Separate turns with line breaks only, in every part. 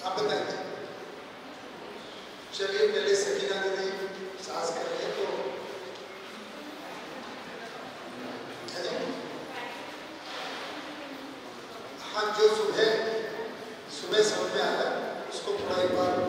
आप बताइए। चलिए पहले सकीना दीदी सांस कर रहे तो हाँ, जो सुबह समझ में आया उसको थोड़ा एक बार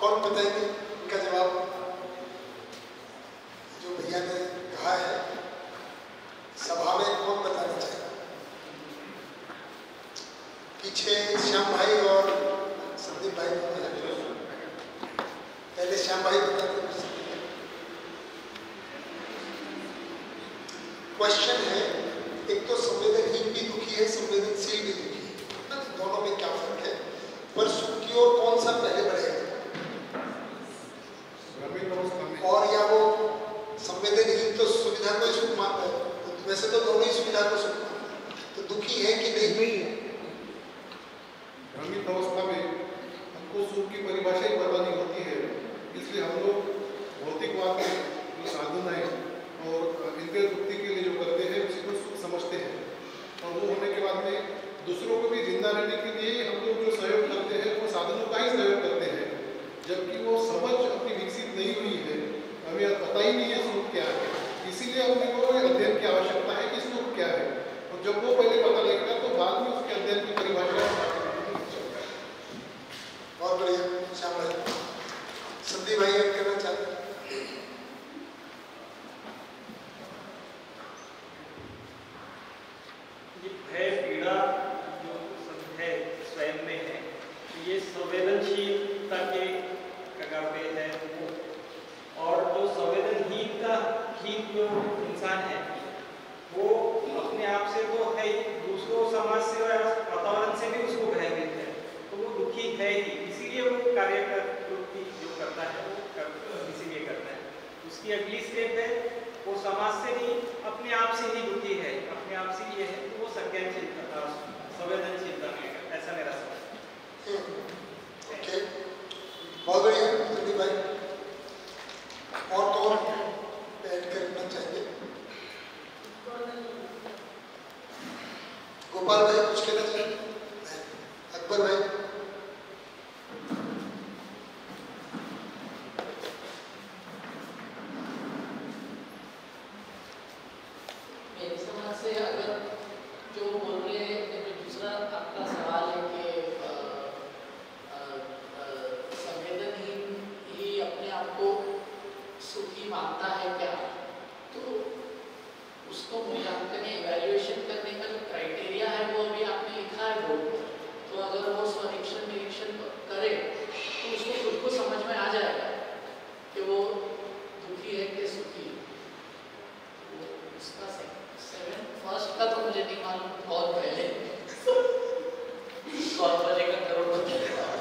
कौन बताएंगे इनका जवाब? जो भैया ने पीछे श्याम भाई और संदीप भाई, पहले श्याम भाई बताते। क्वेश्चन है, एक तो संवेदनहीन भी दुखी है, संवेदनशील भी दुखी है, दोनों में क्या फर्क है? पर सुख की ओर कौन सा पहले बढ़ेगा? और या वो संवेदनहीन तो सुविधा को ही सुख मानता है, तो वैसे तो दोनों ही सुविधा को सुख मानता है, तो दुखी है कि नहीं?
भ्रमित अवस्था में हमको सुख की परिभाषा ही बतानी होती है, इसलिए हम लोग भौतिकवाद में जो साधन है और इंद्रिय तृप्ति के लिए जो करते हैं उसी को सुख समझते हैं, और वो होने के बाद में दूसरों को भी जिंदा रहने के लिए हम लोग जो सहयोग करते हैं वो साधनों का ही सहयोग करते हैं, जबकि वो समझ अपनी विकसित नहीं हुई है, हमें पता ही नहीं है सुख क्या है। इसीलिए अपने को अध्ययन की आवश्यकता है कि सुख क्या है, और जब वो पहले पता लगेगा तो बाद में उसके अध्ययन की परिभाषा।
बहुत बढ़िया श्याम भाई। संदीप भाई ऐड करना चाहते हैं?
भय पीड़ा जो है स्वयं में है, ये संवेदनशीलता के कगार पे है वो, और जो संवेदनहीन जो इंसान है वो अपने आप से वो है, दूसरों समाज से और वातावरण से भी उसको भयभीत है, तो वो दुखी है ही, इसीलिए वो कार्य जो करता है वो इसीलिए करता है। उसकी अगली स्टेप है वो समाज से नहीं अपने आप से ही दुखी है, अपने आप से ये है, तो वो संज्ञानशीलता संवेदनशीलता में, ऐसा मेरा समझ।
ओके, बहुत बढ़िया संदीप भाई। और कौन ऐड करना चाहिए? गोपाल भाई कुछ कहना चाहिए? अकबर भाई?
मेरी समझ से अगर जो बोल रहे हैं, जो दूसरा आपका सवाल है कि संवेदनहीन ही अपने आप को सुखी मानता है क्या, तो उसको मूल्यांकन इवैल्यूएशन करने का जो क्राइटेरिया है वो अभी आपने लिखा है बोर्ड पर, तो अगर वो स्वनिरीक्षण निरीक्षण करे तो उसको खुद को समझ में आ जाएगा कि वो दुखी है कि सुखी है। उसका फर्स्ट का तो मुझे नहीं मालूम, बहुत पहले कौन बनेगा करोड़पति,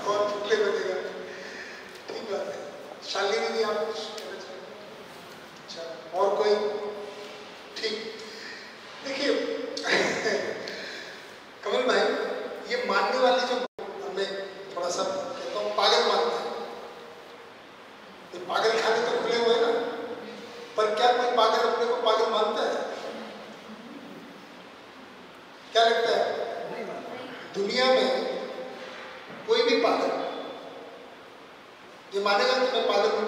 कौन टुकड़े बनेगा, ठीक बात है। शालिनी जी आप कुछ कहना चाहिए? अच्छा, और कोई? ठीक, देखिए कमल भाई, ये मानने वाली जो मैं थोड़ा सा कहता हूँ पागल मानते हैं, ये पागल खाने तो खुले हुए ना, पर क्या कोई पागल अपने को पागल मानता है? क्या लगता है? दुनिया में कोई भी पागल ये मानेगा कि मैं पागल हूं?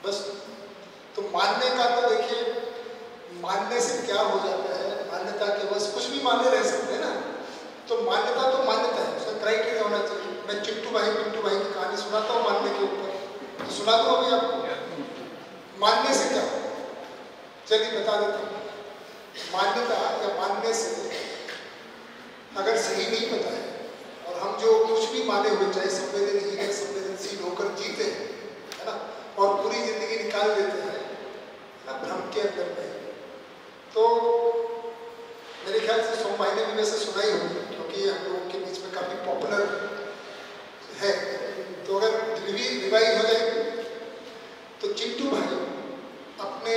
बस, तो मानने का तो देखिए, मानने से क्या हो जाता है, मान्यता के बस कुछ भी माने रह सकते हैं ना, तो मान्यता तो मान्यता है, उसका क्राइटेरिया होना चाहिए। मैं चिट्टू भाई पिंटू भाई की कहानी सुनाता हूँ मानने के ऊपर, तो सुना दूँ अभी आपको? मानने से क्या? चलिए बता देता हूँ। मान्यता या मानने से अगर सही नहीं पता है और हम जो कुछ भी माने हुए, चाहे संवेदनहीन है, संवेदनशील होकर जीते हैं, है ना, और पूरी जिंदगी निकाल देते हैं ना भ्रम के अंदर में, तो मेरे ख्याल से सोम भाई ने भी वैसे सुना ही होगी, क्योंकि हम लोगों के बीच में काफी पॉपुलर है। तो अगर रिवाइज हो जाएगी तो चिंटू भाई अपने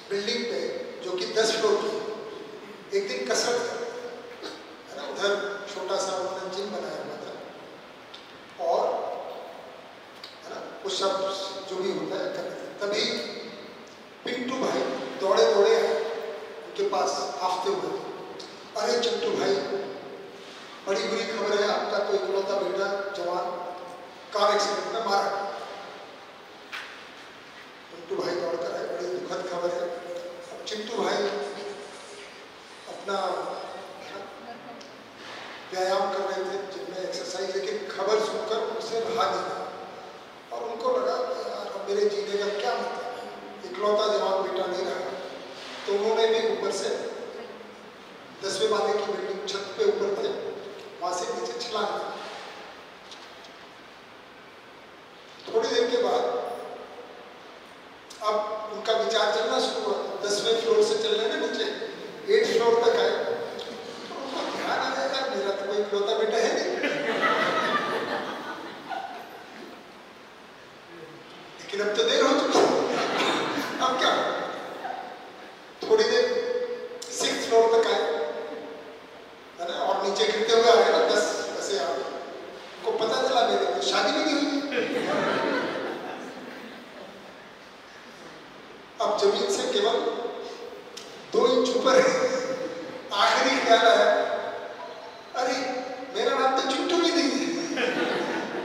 बिल्डिंग पे जो कि 10 फ्लोर की, एक दिन कसरत है ना, उधर छोटा सा उन्होंने जिम बनाया हुआ था, और है ना वो सब जो भी होता है करते थे, तभी पिंटू भाई दौड़े दौड़े आए उनके पास हाफते हुए, अरे चिंटू भाई बड़ी बुरी खबर है, आपका तो इकलौता बेटा जवान कार एक्सीडेंट में मारा। चिंटू भाई दौड़कर आए, बड़ी दुखद खबर है। अब चिंटू भाई अपना व्यायाम कर रहे थे, जिनमें एक्सरसाइज, लेकिन खबर सुनकर उनसे रहा नहीं, और उनको लगा कि यार अब मेरे जीने का क्या मतलब है, इकलौता जवान बेटा नहीं रहा, तो उन्होंने भी ऊपर से 10वें माले की बिल्डिंग, छत पे ऊपर थे, वहां से नीचे छलांग लगा। थोड़ी देर के बाद अब उनका विचार चलना शुरू हुआ, 10वें फ्लोर से चल रहे ना नीचे, 8th फ्लोर तक आए। तो उनको ध्यान आ जाएगा मेरा तो कोई इकलौता बेटा है नहीं, लेकिन अब तो देर हो चुकी है, अब क्या? थोड़ी देर 6th फ्लोर तक आए, है ना, और नीचे गिरते हुए आए ना 10 ऐसे आप, उनको पता चला मेरे तो शादी भी नहीं हुई। अब जमीन से केवल 2 इंच ऊपर है। आखिरी ख्याल आया, अरे मेरा नाम तो चिट्टू भी नहीं है,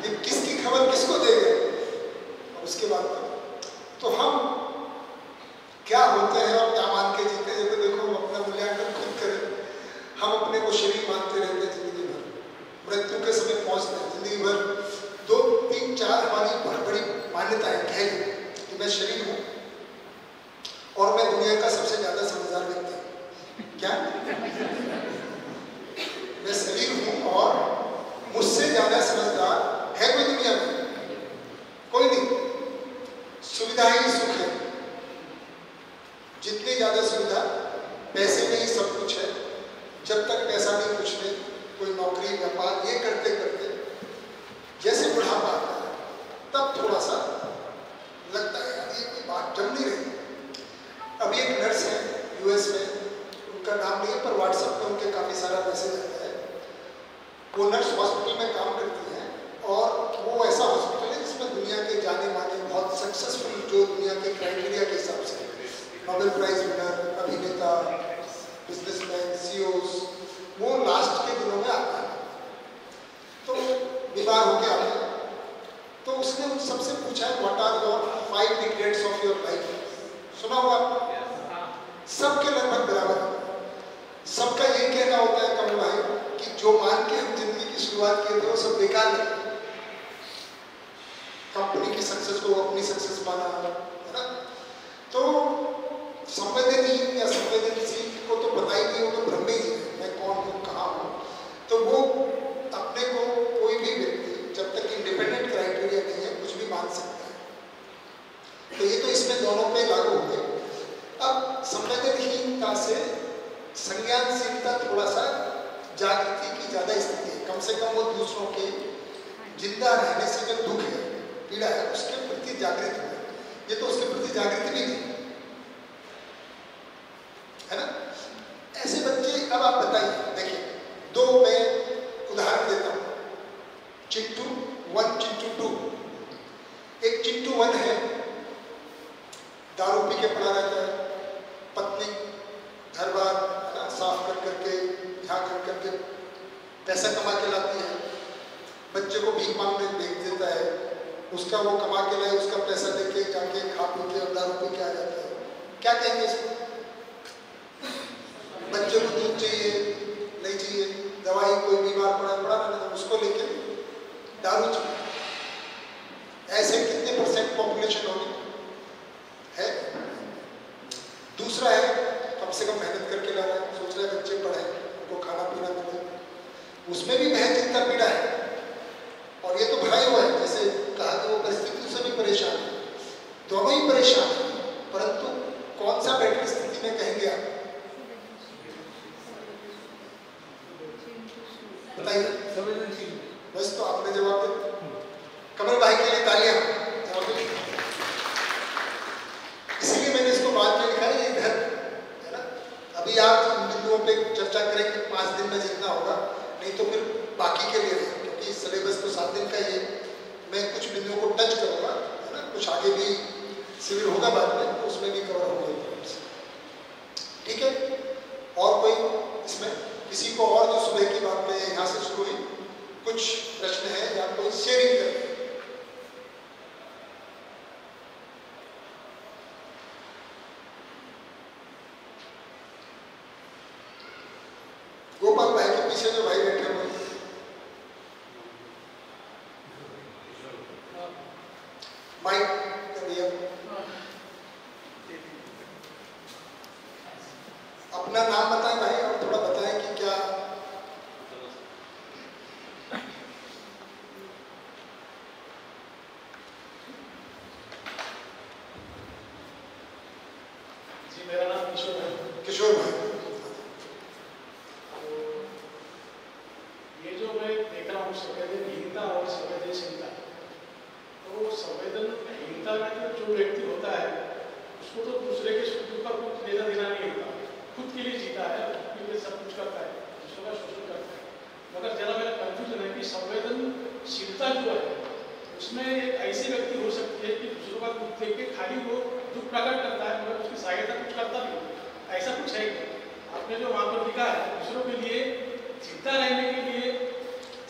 ये किसकी खबर किसको देगा? और उसके बाद तो हम क्या होते हैं और क्या मान के जीते हैं, तो देखो हम अपना मूल्यांकन खुद करें। हम अपने को शरीर मानते रहते हैं जिंदगी भर, मृत्यु के समय पहुंचते हैं जिंदगी भर 2, 3, 4 हमारी बहुत बड़ी मान्यताएं है कि मैं शरीर हूँ और मैं दुनिया का सबसे ज्यादा समझदार व्यक्ति हूँ। क्या? मैं शरीर हूँ और मुझसे ज्यादा समझदार है कोई दुनिया में? कोई नहीं। सुविधा ही सुख है, जितनी ज्यादा सुविधा, पैसे में ही सब कुछ है। जब तक पैसा नहीं, कुछ नहीं, कोई नौकरी व्यापार ये करते करते जैसे बुढ़ापा आता है तब थोड़ा सा लगता है यार ये कोई बात जम नहीं रही। अभी एक नर्स है यूएस में, उनका नाम नहीं है पर व्हाट्सएप पे उनके काफ़ी सारा मैसेज आता है। वो नर्स हॉस्पिटल में काम करती हैं और वो ऐसा हॉस्पिटल है जिसमें दुनिया के जाने माने बहुत सक्सेसफुल, जो दुनिया के क्राइटेरिया के हिसाब से नोबेल प्राइज विनर, अभिनेता, बिजनेसमैन, सीईओज, वो लास्ट के दिनों में आता है। तो बीमार होके आते हैं, तो उसने उन सबसे पूछा है what are your 5 regrets of your life. सुना होगा आपने? सबके लगभग बराबर है। सबका ये कहना होता है कमल भाई कि जो मान के हम जिंदगी की शुरुआत किए थे वो सब बेकार है। कंपनी की सक्सेस को अपनी सक्सेस माना, है ना? तो संवेदनहीन या संवेदनशील को तो पता ही नहीं, वो तो भ्रम ही है मैं कौन हूँ, कहाँ हूँ। तो वो अपने को कोई भी व्यक्ति जब तक इंडिपेंडेंट क्राइटेरिया नहीं है कुछ भी मान सकता है। तो ये तो इसमें दोनों पे लागू हो गए। अब संवेदनहीनता से संज्ञानशीलता, थोड़ा सा जागृति की ज्यादा स्थिति है। कम से कम वो दूसरों के जिंदा रहने से जो दुख है, पीड़ा है, उसके प्रति जागृत है। ये तो उसके प्रति जागृति भी नहीं है ना। ऐसे बच्चे, अब आप बताइए, देखिए 2 मैं उदाहरण देता हूँ, चिंटू 1, चिंटू 2। एक चिंटू 1 है, दारू पी के पड़ा रहता है, पत्नी घर बार साफ कर करके, यहाँ कर करके पैसा कमा के लाती है, बच्चे को भीख मांगने भेज देता है, उसका वो कमा के लाए, उसका पैसा लेके जाके खा पी के और दारू पी के आ जाता है। क्या कहेंगे इसको? बच्चे को दूध चाहिए, नहीं चाहिए, दवाई, कोई बीमार पड़ा रहना, उसको लेके दारू चाहिए। ऐसे कितने % पॉपुलेशन होगी? है। दूसरा है, कम से कम मेहनत करके ला रहा है, सोच रहा है बच्चे पढ़े, उनको खाना पीना मिले, उसमें भी महज चिंता पीड़ा है। और ये तो भरा ही हुआ है, जैसे कहा कि वो परिस्थितियों से भी परेशान है, दोनों ही परेशान है, परंतु कौन सा बेटर स्थिति में कहेंगे आप? बताइए। बस तो आपने जवाब दिया। कमल भाई के लिए तालियां। इसीलिए मैंने इसको बाद में लिखा है, ये इधर है ना। अभी आप इन बिंदुओं पे चर्चा करेंगे, 5 दिन में जितना होगा, नहीं तो फिर बाकी के लिए, क्योंकि सिलेबस तो 7 दिन का ही है। मैं कुछ बिंदुओं को टच करूंगा, है ना, कुछ आगे भी शिविर होगा बाद में, तो उसमें भी कवर होगा। ठीक है। और कोई इसमें किसी को और जो सुबह की बात में यहाँ से शुरू हुई कुछ प्रश्न है या कोई शेयरिंग करें? गोपाल भाई के पीछे जो भाई बैठे हुए, माइक कर दिया। अपना नाम बताएं भाई और थोड़ा बताएं
संवेदनहीनता और संवेदनशीलता। तो संवेदनहीनता में जो व्यक्ति होता है उसको तो दूसरे के सुख दुख का कुछ लेना देना नहीं होता, खुद के लिए जीता है, खुद के लिए सब कुछ करता है, दूसरों का शोषण करता है। मगर जरा मेरा कंफ्यूजन है कि संवेदनशीलता जो है उसमें एक ऐसी व्यक्ति हो सकती है कि दूसरों का दुख देख के खाली वो दुख प्रकट करता है मगर उसकी सहायता कुछ करता नहीं, ऐसा कुछ है। आपने जो वहाँ पर लिखा है दूसरों के लिए जिंदा रहने के लिए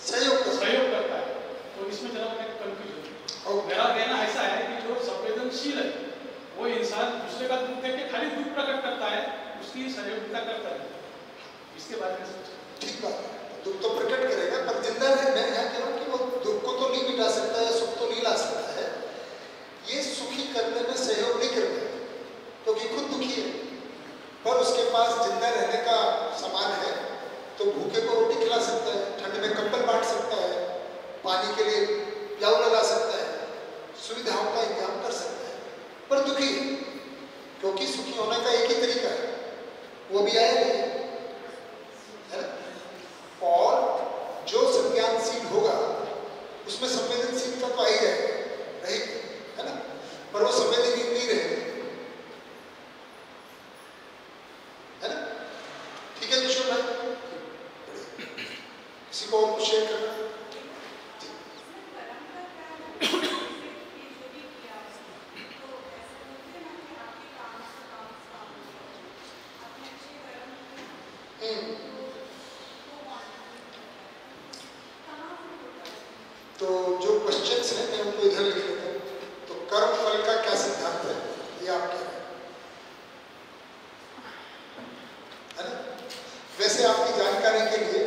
सहयोग करता है, तो इसमें जरा मैं कंफ्यूज हूँ। मेरा कहना ऐसा है कि जो संवेदनशील है वो इंसान दूसरे का दुख देख के खाली दुख प्रकट करता है, उसकी सहयोगिता करता है। इसके बारे में सोचा।
ठीक बात है, दुख तो प्रकट करेगा पर जिंदा है। मैं यहाँ कह रहा हूँ कि वो दुख को तो नहीं मिटा सकता है, सुख तो नहीं ला सकता है, ये सुखी करने में सहयोग नहीं कर पाएगा क्योंकि खुद दुखी है। पर उसके पास जिंदा रहने का सामान है तो भूखे को रोटी खिला सकता है, ठंड में कंबल बांट सकता है, पानी के लिए प्याऊ लगा सकता है, सुविधाओं का इंतजाम कर सकता है, पर दुखी है क्योंकि सुखी होने का एक ही तरीका है, वो भी आया नहीं है ना। और जो संज्ञानशील होगा उसमें संवेदनशीलता तो आई रहेगी, है ना, पर वो संवेदनशील नहीं रहेगा, है ना। ठीक है किशोर भाई, किसी को और शेयर करना? तो जो क्वेश्चंस हैं मैं उनको इधर लिख लेता हूँ। तो कर्म फल का क्या सिद्धांत है, ये आप कह रहे हैं, है ना। वैसे आपकी जानकारी के लिए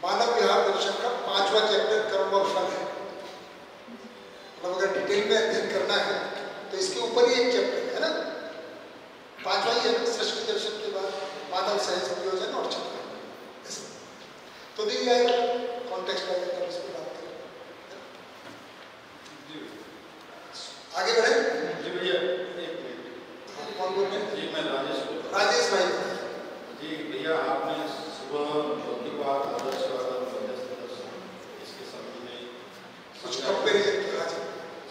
मानव व्यवहार दर्शन का 5वां चैप्टर कर्म और फल है। मतलब अगर डिटेल में अध्ययन करना है तो इसके ऊपर ही एक चैप्टर है ना, 5वां ही है, सृष्टि दर्शन के बाद मानव सहज प्रयोजन और चक्र। तो देखिए कॉन्टेक्स्ट आएगा तब इस पर बात करें। आगे बढ़े
जी भैया, एक मिनट।
कौन बोल रहे हैं?
जी मैं राजेश बोल रहा हूँ।
राजेश भाई
जी भैया, आपने सुबह भौतिकवाद, आदर्शवाद और मध्यस्थ दर्शन इसके संबंध में
कुछ कंपेरिजन किया जी,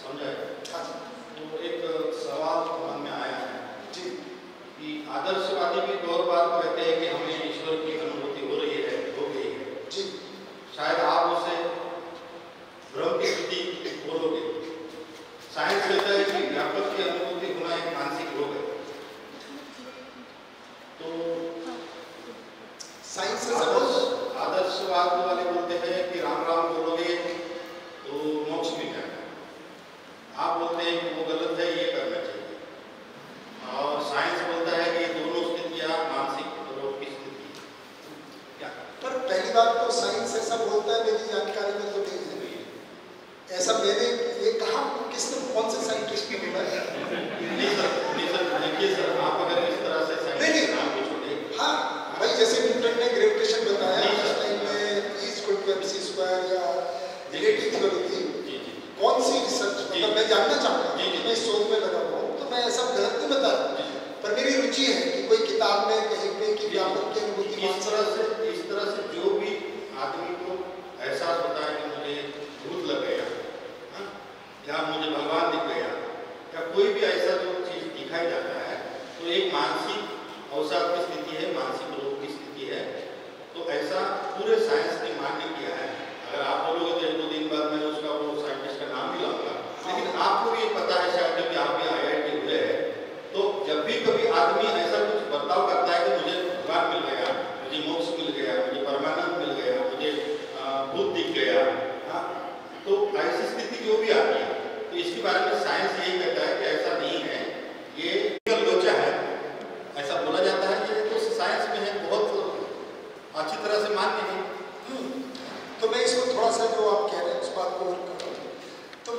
समझा है।
हाँ जी।
तो एक सवाल मन में आया है
जी
कि आदर्शवादी भी दौर बार कहते हैं कि हमें ईश्वर की अनुभूति हो रही है, हो गई है
जी,
शायद आप उसे भ्रम की स्थिति बोलोगे। साइंस कहता है कि व्यापक की अनुभूति होना एक मानसिक रोग है। तो
साइंस से समझ
आदर्शवाद वाले बोलते हैं कि राम राम बोलोगे तो मोक्ष मिल जाएगा। आप बोलते हैं कि वो गलत है, ये करना चाहिए। और साइंस बोलता है कि ये दोनों स्थितियाँ मानसिक रोग की स्थिति क्या।
पर पहली बात तो साइंस ऐसा बोलता है, मेरी जानकारी में तो नहीं है ऐसा। मैंने ये कहा किसने, कौन से साइंटिस्ट ने बोला है?
नहीं सर देखिए सर, आप अगर इस तरह से साइंस नाम पूछोगे।
हाँ भाई, जैसे न्यूटन ने ग्रेविटेशन बताया उस टाइम में E = mc² या रिलेटिव थ्योरी थी। कौन सी रिसर्च, मतलब मैं जानना चाहूँगा, मैं इस शोध में लगा हुआ हूँ तो मैं ऐसा गलत नहीं बता रहा, पर मेरी रुचि है कि कोई किताब में कहीं पे कि व्यापक की अनुभूति
इस तरह से जो भी आदमी को एहसास होता है कि मुझे भूत लग गया, हाँ? या मुझे भगवान दिख गया, या कोई भी ऐसा जो चीज़ दिखाई जाता है, तो एक मानसिक अवसाद की स्थिति है, मानसिक रोग की स्थिति है। तो ऐसा पूरे साइंस ने मान्य किया है। अगर आप बोलोगे तो 1-2 दिन बाद मैं उसका वो साइंटिस्ट का नाम भी लाऊंगा, लेकिन आपको भी ये पता है शायद कि आप भी IIT हुए हैं, तो जब भी कभी आदमी ऐसा कुछ बर्ताव करता है कि मुझे भगवान मिल गया, मुझे मोक्ष मिल गया, मुझे परमानंद मिल गया, मुझे भूत दिख गया, हाँ, तो ऐसी स्थिति जो भी आती है, तो इसके बारे में साइंस यही कहता है कि ऐसा नहीं है, ये लोचा है, ऐसा बोला जाता है। ये तो साइंस में है, बहुत अच्छी तरह से मान्य है।
तो मैं इसको थोड़ा सा जो आप कह रहे हैं उस बात को और करूँ तो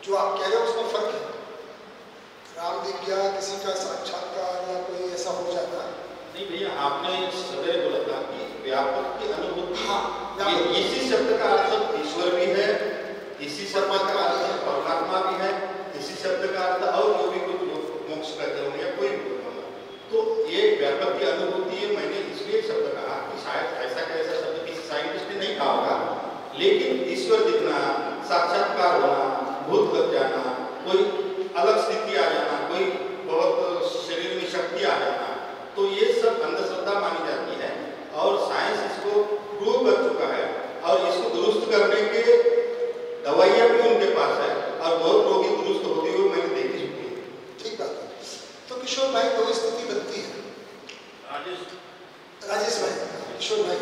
जो आप कह रहे हो उसमें फर्क है। राम दिख गया, किसी का साक्षात्कार या कोई ऐसा हो जाता
नहीं भैया, आपने सदैव बोला था कि व्यापक की अनुभूति।
हाँ,
इसी शब्द का अर्थ ईश्वर भी है, इसी शब्द का अर्थ परमात्मा भी है, इसी शब्द का अर्थ और जो भी कुछ मोक्ष कहते होंगे या कोई भी होगा। तो ये व्यापक की अनुभूति है। मैंने इसलिए शब्द कहा कि शायद ऐसा का ऐसा शब्द किसी साइंटिस्ट ने लेकिन ईश्वर दिखना, साक्षात्कार होना, भूत लग जाना, कोई अलग स्थिति आ जाना, कोई बहुत शरीर में शक्ति आ जाना, तो ये सब अंधश्रद्धा मानी जाती है और साइंस इसको प्रूव कर चुका है और इसको दुरुस्त करने के दवाइयाँ भी उनके पास है और बहुत रोगी दुरुस्त होते हुए मैंने देखी चुकी है।
ठीक बात है। तो किशोर भाई दो स्थिति बनती है। राजेश भाई, किशोर भाई,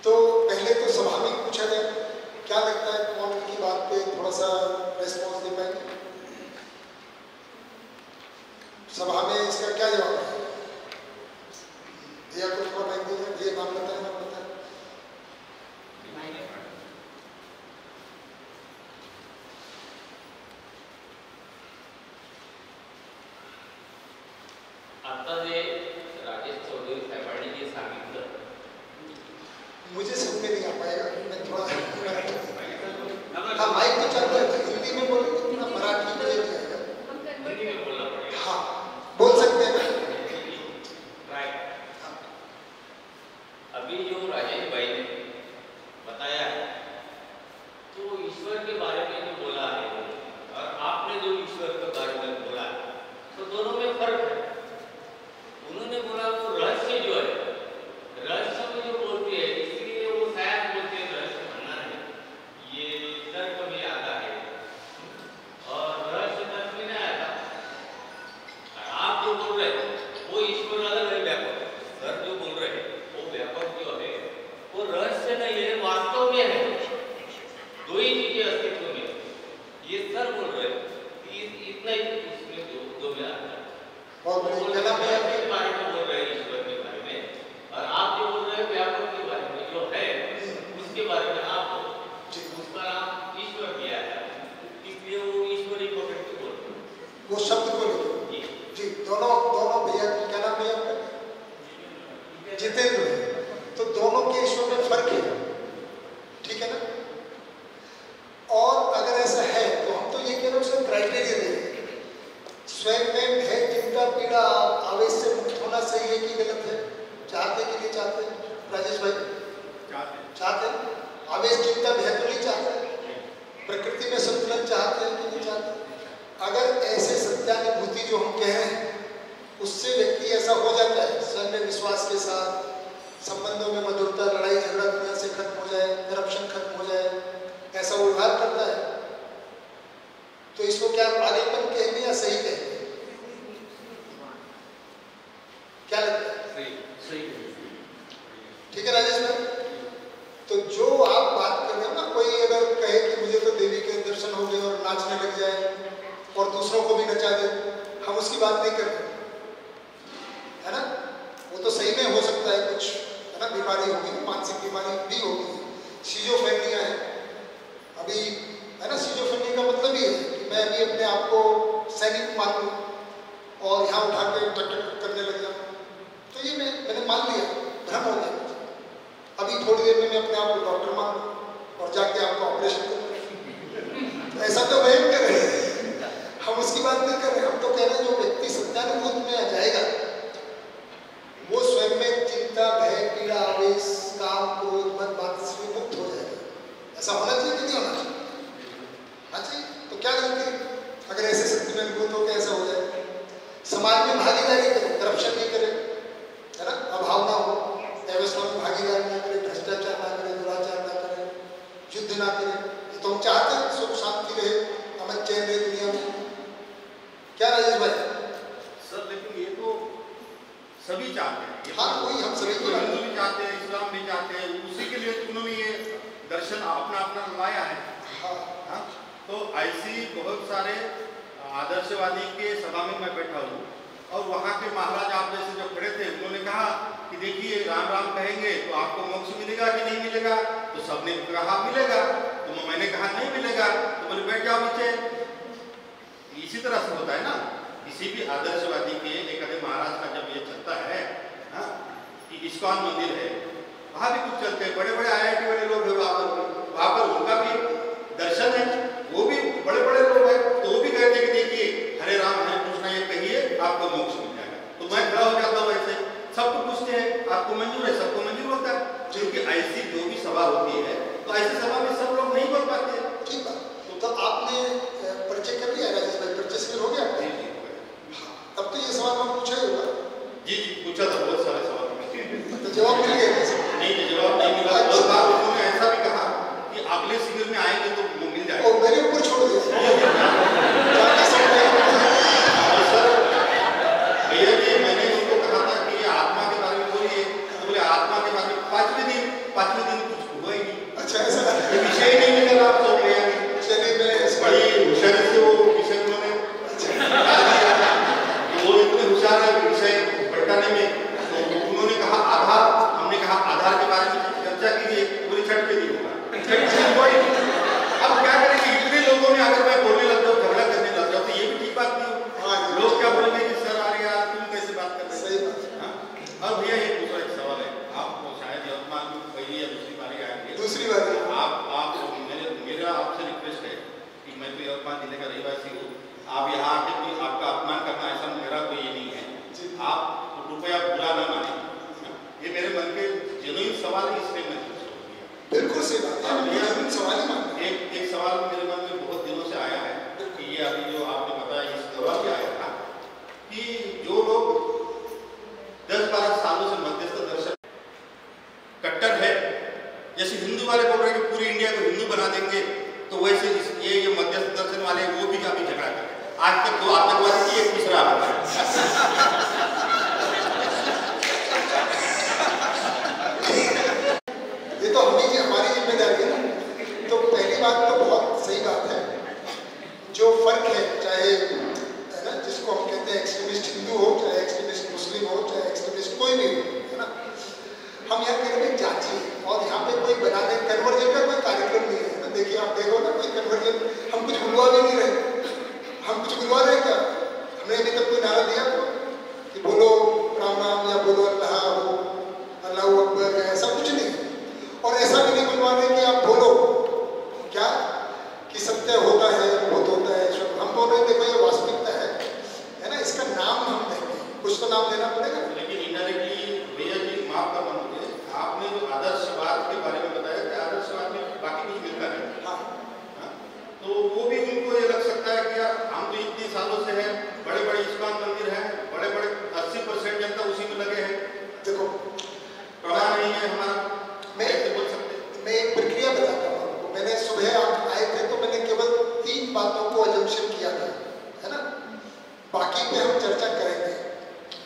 तो पहले तो स्वाभाविक पूछा जाए, क्या लगता है कौन की बात पे थोड़ा सा रेस्पॉन्स दे पाएंगे? सभा में इसका क्या जवाब है? भैया को थोड़ा माइक दीजिए। भैया नाम बताएं, नाम बताएं।
आता जे राजेश चौधरी साहेबांनी जे सांगितलं,
मुझे समझ में नहीं आ पाएगा, मैं थोड़ा हाँ माइक तो चल रहा है, हिंदी में बोलेंगे थोड़ा मराठी में नहीं आएगा।
हिंदी में बोलना पड़ेगा।
हाँ बोल सकते हैं।
राइट। अभी जो राजेश भाई ने बताया है, तो ईश्वर के बारे में जो बोला है और आपने जो ईश्वर के बारे में बोला है, तो दोनों में फर्क है। उन्होंने बोला वो रहस्य जो है, रहस्य में जो बोलते हैं, इसलिए वो शायद बोलते हैं रहस्य भंडार है, ये तर्क में आता है और रहस्य तर्क में नहीं आता। आप जो बोल रहे हैं वो ईश्वर अलग है, व्यापक। सर जो बोल रहे हैं वो व्यापक जो है वो रहस्य नहीं है, वास्तव में है। दो ही चीजें अस्तित्व में, ये सर बोल रहे हैं, इतना ही उसमें दो में आता है।
बहुत बढ़िया। क्या नाम है आपके?
के बारे में बोल रहे हैं, ईश्वर के बारे में, और आप जो बोल रहे हैं व्यापक के बारे में जो है उसके बारे में, आप उसका नाम ईश्वर दिया है, इसलिए वो ईश्वरी पकड़ के बोल रहे हैं।
वो शब्द को लेकर जी दोनों भैया, क्या नाम है आपका? जितेंद्र। तो दोनों के ईश्वर में फर्क है, ठीक है ना? और अगर ऐसा है तो हम तो ये कह रहे हैं उसका क्राइटेरिया देंगे। स्वयं में भय, चिंता, पीड़ा, आवेश से मुक्त होना सही है कि गलत है? चाहते कि नहीं चाहते? राजेश भाई चाहते हैं? आवेश, चिंता, भय तो नहीं चाहते? प्रकृति में संतुलन चाहते हैं कि नहीं चाहते? अगर ऐसे सत्यानुभूति जो हम कह रहे हैं उससे व्यक्ति ऐसा हो जाता है, स्वयं में विश्वास के साथ, संबंधों में मधुरता, लड़ाई झगड़ा दुनिया से खत्म हो जाए, करप्शन खत्म हो जाए, ऐसा उद्धार करता है, तो इसको क्या पागलपन कहेंगे या सही कहेंगे? क्या लगता है?
सही।
ठीक है राजेश भाई, तो जो आप बात कर रहे हो ना, कोई अगर कहे कि मुझे तो देवी के दर्शन हो गए और नाचने लग जाए और दूसरों को भी नचा दे, हम उसकी बात नहीं कर रहे, है ना? वो तो सही में हो सकता है कुछ, है ना, बीमारी होगी, मानसिक बीमारी भी होगी, सिजोफ्रेनिया है अभी, है ना? सिजोफ्रेनिया का मतलब ये है कि मैं अभी अपने आप को सैनिक मान लूँ और यहाँ उठा के टक टक करने लग जाऊँ, तो ये मैंने मान लिया, भ्रम हो गया। अभी थोड़ी देर में मैं अपने आप को डॉक्टर मान लूँ और जाके आपको ऑपरेशन करूँ, ऐसा तो भयंकर है। हम उसकी बात नहीं कर रहे, हम तो कह रहे हैं जो व्यक्ति सत्यानुभूत में आ जाएगा वो स्वयं में चिंता, भय, पीड़ा, आवेश, काम, क्रोध, मद, बात से मुक्त हो जाएगा। ऐसा होना चाहिए कि नहीं होना चाहिए? हाँ चाहिए। तो क्या गलती अगर ऐसे सत्य में अनुभूत हो, कैसा हो जाए? समाज में भागीदारी करें, करप्शन नहीं करें, है ना, अभाव ना हो, व्यवस्था में भागीदारी ना करें, भ्रष्टाचार ना करें, दुराचार ना करें, युद्ध ना करें, ये तो हम चाहते हैं सुख शांति रहे, अमन चैन रहे दुनिया में। क्या राजेश भाई?
सर लेकिन ये तो सभी चाहते हैं।
हाँ वही हम सभी को,
हिंदू भी चाहते हैं, इस्लाम भी चाहते हैं, उसी के लिए उन्होंने ये दर्शन अपना अपना लाया है। हाँ, तो ऐसी बहुत सारे आदर्शवादी के सभा में मैं बैठा हूँ और वहाँ के महाराज आप जैसे जो खड़े थे उन्होंने कहा कि देखिए राम राम कहेंगे तो आपको मोक्ष मिलेगा कि नहीं मिलेगा? तो सबने कहा मिलेगा, तो मैंने कहा नहीं मिलेगा, तो बोले बैठ जाओ नीचे। इसी तरह से होता है ना, किसी भी आदर्शवादी के एक आधे महाराज का जब ये चलता है, हाँ, कि इस्कॉन मंदिर है, वहाँ भी कुछ चलते हैं, बड़े बड़े IIT वाले लोग हैं वहाँ पर उनका भी दर्शन है, वो भी बड़े बड़े लोग हैं, तो वो भी कहते हैं कि देखिए हरे राम हरे कृष्ण ये कहिए आपको मोक्ष मिल जाएगा। तो मैं खड़ा हो जाता हूँ ऐसे, सबको पूछते हैं आपको मंजूर है? सबको मंजूर होता है, क्योंकि ऐसी जो भी सभा होती है तो ऐसे सभा में सब लोग नहीं बोल पाते हैं।
ठीक बात। तो आपने परिचय कर लिया राजेश भाई, परिचय से हो गया आपका?
जी जी
तब तो ये सवाल मैं पूछा ही होगा।
जी जी पूछा था, बहुत सारे सवाल
तो जवाब मिल गया?
नहीं, जवाब नहीं मिला। और बात उन्होंने ऐसा भी कहा कि अगले शिविर में आएंगे तो मिल जाएगा।
और मेरे ऊपर छोड़ दिया।
सर भैया जी, मैंने उनको कहा था कि ये आत्मा के बारे में बोलिए, तो बोले आत्मा के बारे में पांचवें दिन कुछ हुआ ही नहीं।
अच्छा, ऐसा
विषय ही नहीं मिला। आप तो भैया
चलिए मैं
बड़ी होशियारी से वो विषय उन्होंने वो इतने होशियार है विषय पढ़ाने में। तो उन्होंने कहा आधार, हमने कहा आधार के बारे में चर्चा कीजिए, पूरी छठ पे नहीं होगा। अब क्या करेंगे, इतने लोगों में अगर मैं बोलने लग जाऊँ, झगड़ा करने लग जाऊँ, तो ये भी ठीक बात नहीं होगी। लोग क्या बोलेंगे कि सर आ गया, तुम कैसे बात कर रहे हो?
सही बात।
हाँ। अब भैया ये दूसरा एक सवाल है, आप शायद यवतमाल में पहली या दूसरी बार आएंगे।
दूसरी बार
आप मेरा आपसे रिक्वेस्ट है कि मैं तो यवतमाल जिले का रहवासी हूँ, आप यहाँ आके भी आपका अपमान करना ऐसा मेरा कोई ये नहीं है। आप कृपया बुरा न माने, ये मेरे मन के जेन्युइन सवाल है, इसलिए मैं
बिल्कुल सही बात है। सवाल ही
एक सवाल मेरे मन में बहुत दिनों से आया है कि ये अभी जो आपने बताया इस दौरान भी आया था कि जो लोग 10-12 सालों से मध्यस्थ दर्शन कट्टर है, जैसे हिंदू वाले बोल रहे हैं कि पूरी इंडिया को हिंदू बना देंगे, तो वैसे ये मध्यस्थ दर्शन वाले वो भी अभी झगड़ा कर रहे हैं। आज तक 2 आतंकवादी की, एक तीसरा
ये तो हमारी जिम्मेदारी है ना। तो पहली बात तो बहुत सही बात है, जो फर्क है, चाहे है ना, जिसको हम कहते हैं एक्सट्रीमिस्ट हिंदू हो, चाहे एक्सट्रीमिस्ट मुस्लिम हो, चाहे एक्सट्रीमिस्ट कोई भी हो, है ना, हम यहाँ करेंगे जांचिए। और यहाँ पे कोई बना दे कन्वर्जन का कोई कार्यक्रम नहीं है ना। देखिए आप देखो ना, कोई कन्वर्जन हम कुछ बुलवा भी नहीं रहे। हम कुछ बुलवा रहे क्या? हमने अभी तक कोई नारा दिया कि बोलो राम राम या बोलो अल्लाह हो, अल्लाह अकबर, ऐसा कुछ नहीं। और ऐसा भी नहीं बुलवा रहे कि आप बोलो क्या कि सत्य होता है, बहुत होता है। हम बोल रहे देखो ये वास्तविकता है ना, इसका नाम हम देंगे, कुछ तो नाम देना पड़ेगा।
लेकिन इनडायरेक्टली भैया जी माफ करना मुझे, आपने जो आदर्शवाद के बारे में बताया कि आदर्शवाद में बाकी कुछ मिलता है। हाँ, तो वो भी उनको ये लग सकता है कि यार हम तो इतने सालों से हैं, बड़े बड़े इस्कॉन मंदिर हैं, बड़े बड़े 80% जनता उसी में लगे हैं,
देखो
प्रमाण नहीं है हमारा, मैं बोल सकते।
मैं एक प्रक्रिया बताता हूँ आपको। मैंने सुबह आप आए थे तो मैंने केवल 3 बातों को अजम्पशन किया था, है ना, बाकी पे हम चर्चा करेंगे।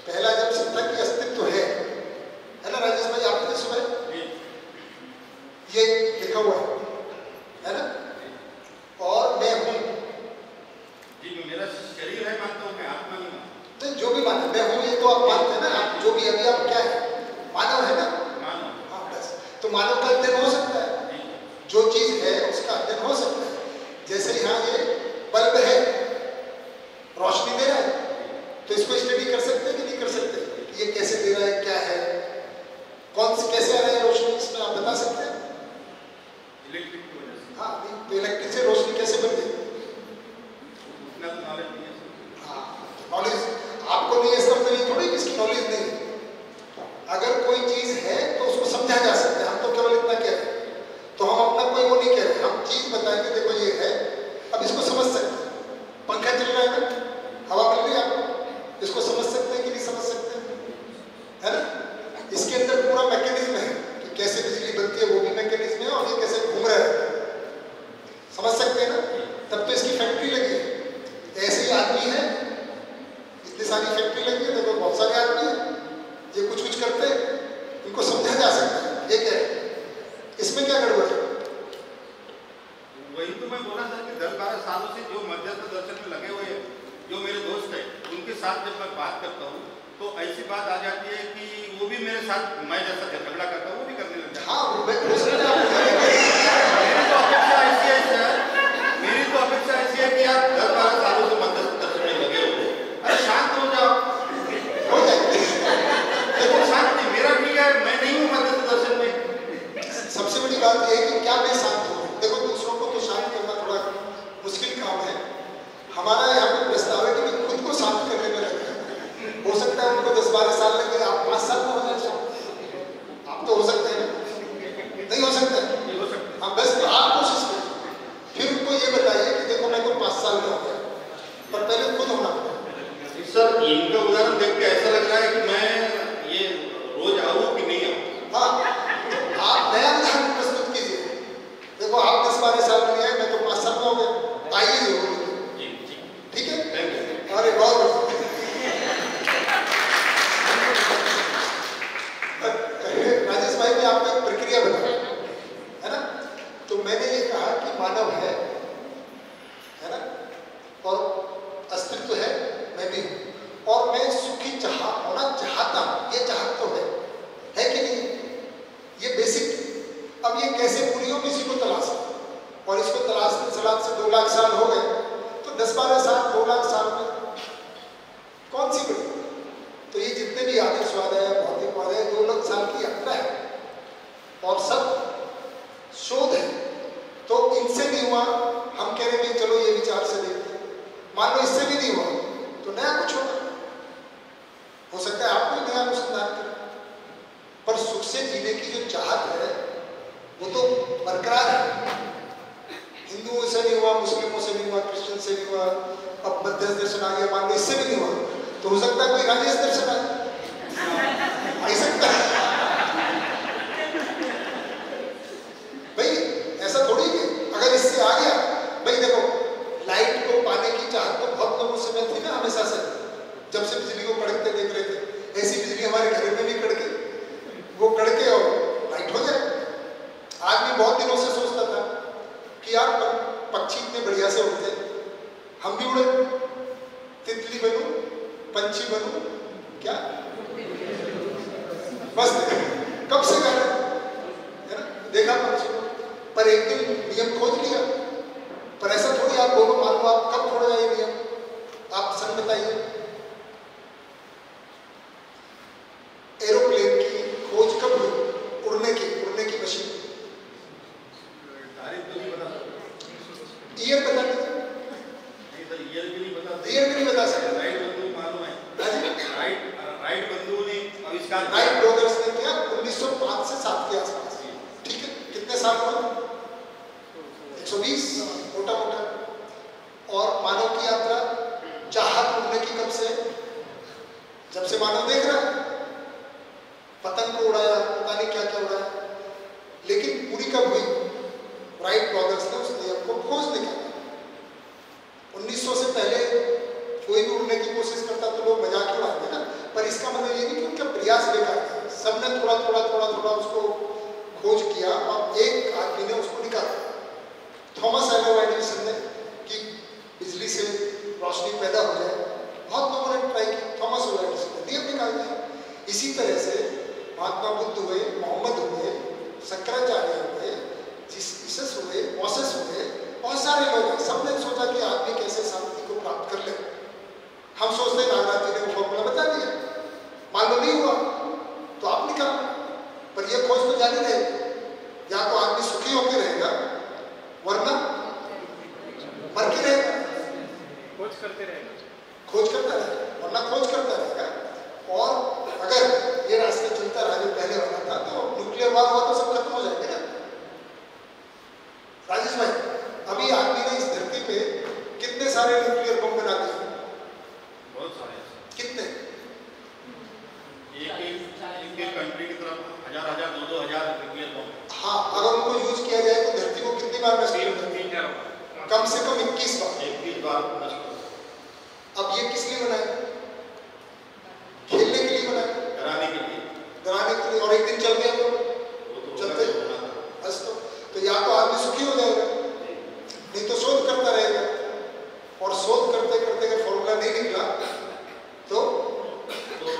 पहला जब सत्ता की अस्तित्व है ना राजेश भाई, आपने सुबह ये लिखा हुआ है ना, और मैं हूँ
जी, मेरा शरीर है मानता हूँ, मैं आत्मा नहीं मानता।
तो जो भी माने मैं हूँ, ये तो आप मानते हैं ना, आप जो भी अभी आप क्या है, मानव है ना। हाँ बस, तो मानव का अध्ययन हो सकता है, जो चीज है उसका अध्ययन हो सकता है। जैसे यहाँ ये बल्ब है, रोशनी दे रहा है, तो इसको स्टडी कर सकते हैं कि नहीं कर सकते? ये कैसे दे रहा है, क्या है, कौन से कैसे आ रहा है रोशनी, इसमें आप बता सकते हैं?
इलेक्ट्रिक की वजह से।
हाँ, तो इलेक्ट्रिक से रोशनी कैसे बनती है?
उतना नॉलेज नहीं है।
हाँ, नॉलेज आपको नहीं है इसका मतलब ये थोड़ी कि इसकी नॉलेज नहीं है। अगर कोई चीज है तो उसको समझा जा सकता है। हम तो केवल इतना कह रहे हैं, तो हम अपना कोई वो नहीं कह रहे, हम चीज बताएंगे देखो ये है, अब इसको समझ सकते हैं। पंखा चल रहा है ना, हवा मिल रही है आपको, इसको समझ सकते हैं कि नहीं समझ सकते, है ना? इसके अंदर पूरा मैकेनिज्म है कि कैसे बिजली बनती है, वो भी मैकेनिज्म है, और ये कैसे घूम रहा है, समझ सकते हैं ना? तब तो इसकी फैक्ट्री लगी है। ऐसे ही आदमी है, इतनी सारी फैक्ट्री लगी है, देखो बहुत सारे आदमी है, ये कुछ कुछ करते हैं, इनको समझा जा सकता है। ये क्या है, इसमें क्या गड़बड़ है?
वही तो मैं बोला था कि 10-12 सालों से जो मध्यस्थ दर्शन में लगे हुए हैं, जो मेरे दोस्त हैं, उनके साथ जब मैं बात करता हूँ तो ऐसी बात आ जाती है कि वो भी मेरे साथ, मैं जैसा झगड़ा करता हूँ वो भी करने लग जाता है।
हाँ,
मेरी तो अपेक्षा ऐसी है कि आप 10-12 सालों से मध्यस्थ दर्शन में लगे हो, अरे शांत हो जाओ,
हो जाएगा।
देखो शांत नहीं, मेरा ठीक है, मैं नहीं हूँ मध्यस्थ दर्शन में।
सबसे बड़ी बात यह है कि क्या मैं शांत हूँ। देखो दूसरों को तो शांत करना थोड़ा मुश्किल काम है, हमारा यहाँ पे प्रस्ताव है कि खुद को शांत करने में लगे। हो सकता है उनको 10-12 साल लगे, आप 5 साल में हो जाए, आप तो हो सकते हैं, नहीं हो सकता है?
हो सकता है।
हाँ मैंने आपको एक प्रक्रिया बताई, है ना। तो मैंने ये कहा कि मानव है ना, और अस्तित्व है, मैं भी हूँ, और मैं सुखी होना चाहता हूँ, ये चाहत तो है कि नहीं, ये बेसिक। अब ये कैसे पूरी हो, किसी को तलाश, और इसको तलाशने से 2 लाख साल हो गए, तो 10-12 साल 2 लाख साल में कौन सी बड़ी। तो ये जितने भी आदर्शवाद है, भौतिकवाद है, 2 लाख साल की यात्रा है और सब शोध है। तो इनसे नहीं हुआ, हम कह रहे हैं चलो ये विचार से देखते हैं, मान लो इससे भी नहीं हुआ तो नया कुछ होगा, हो सकता है आप कोई नया अनुसंधान करें, पर सुख से जीने की जो चाहत है वो तो बरकरार है। हिंदुओं से नहीं हुआ, मुस्लिमों से नहीं हुआ, क्रिश्चियन से नहीं हुआ, अब मध्यस्थ दर्शन आ गया, मान लो इससे भी नहीं हुआ, तो हो सकता है कोई राजेश दर्शन आ ही सकता है। भाई ऐसा थोड़ी है, अगर इससे आ गया, भाई देखो लाइट को पाने की चाहत तो बहुत लोगों से में थी ना, हमेशा से, जब से बिजली को कड़कते देख रहे थे, ऐसी बिजली हमारे घर में भी कड़के, वो कड़के और लाइट हो जाए। आदमी बहुत दिनों से सोचता था कि यार पक्षी इतने बढ़िया से उड़ते, हम भी उड़े, तितली बनूं, पंछी बनूं, क्या बस कब से गा रहे है ना, देखा पंछी को, पर एक दिन नियम खोज लिया। पर ऐसा थोड़ी आप बोलो, मान लो आप कब छोड़ा ये नियम, आप सन बताइए। एरोप्लेन की खोज कब हुई, उड़ने की मशीन, ईयर बता दीजिए। ईयर भी नहीं बता सकते।
राइट बंधु ने आविष्कार,
राइट ब्रदर्स ने किया 1905 से 7 के आसपास, ठीक है, कितने साल हुआ, 120 मोटा मोटा। और मानव की यात्रा चाहत उड़ने की कब से, जब से मानव देख रहा है, पतंग को उड़ाया, पता नहीं क्या क्या उड़ाया, लेकिन पूरी कब हुई, राइट ब्रदर्स ने उस नियम को खोज निकाला। 1900 से पहले कोई भी उड़ने की कोशिश करता तो लोग मजाक ही उड़ाते ना, पर इसका मतलब ये नहीं कि उनका प्रयास बेकार था, सबने थोड़ा थोड़ा उसको खोज किया और एक आदमी ने उसको निकाला, थॉमस एल्वा एडिसन ने, कि बिजली से रोशनी पैदा हो जाए। बहुत लोगों ने ट्राई की, थॉमस एल्वा एडिसन ने नियम निकाल दिया। इसी तरह से महात्मा बुद्ध हुए, मोहम्मद हुए, शंकराचार्य हुए, जीसस हुए, मोसेस हुए, बहुत सारे लोग हैं, सबने सोचा कि आदमी कैसे शांति को प्राप्त कर ले। हम सोचते हैं नागराज जी ने वो फॉर्मूला बता दिया, मान लो नहीं हुआ तो आप निकाल, पर ये खोज तो जारी रहेगी, या तो आदमी सुखी होकर रहेगा वरना मर के रहेगा,
खोज करता रहेगा वरना खोज करता रहेगा। और अगर ये रास्ता चलता रहा जो पहले वाला था, तो न्यूक्लियर वार हुआ तो सब खत्म हो जाएगा ना। राजेश भाई, अभी आदमी ने इस धरती पे कितने सारे न्यूक्लियर बम बना दिए,
बहुत सारे,
कितने,
एक कंट्री की तरफ 1000 2,000 न्यूक्लियर बम।
हाँ, अगर उनको यूज किया जाए तो धरती को कितनी बार नष्ट कर देंगे, कम से कम 21 बार
नष्ट।
अब ये किस लिए बनाए, खेलने के लिए बनाए,
डराने के लिए,
और एक दिन चल गया तो चलते बस। तो या तो आदमी सुखी हो जाएगा, नहीं तो शोध करता रहेगा, और शोध करते करते अगर फॉर्मूला नहीं निकला तो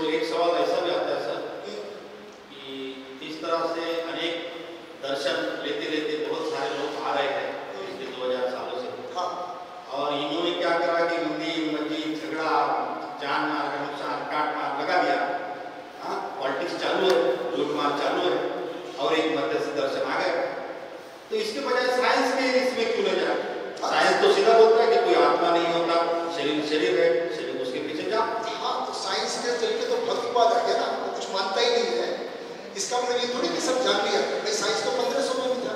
एक सवाल ऐसा भी आता है सर, कि इस तरह से अनेक दर्शन लेते लेते बहुत सारे लोग आ रहे हैं पिछले 2000 सालों से।
हाँ,
और इन्होंने क्या करा कि मंदिर मस्जिद झगड़ा, जान मार, नुकसान, काट मार लगा दिया। हाँ, पॉलिटिक्स चालू है, लूटमार चालू है, और एक मध्यस्थ दर्शन आ गए। तो इसके बजाय साइंस के इसमें क्यों न जाए? साइंस तो सीधा बोलता है कि कोई आत्मा नहीं होता, शरीर है, शरीर उसके पीछे जा।
हाँ, तो साइंस के चलके तो भौतिकवाद आ गया ना, वो कुछ मानता ही नहीं है। इसका मतलब ये थोड़ी कि सब जान लिया, भाई साइंस तो 1500 में भी था।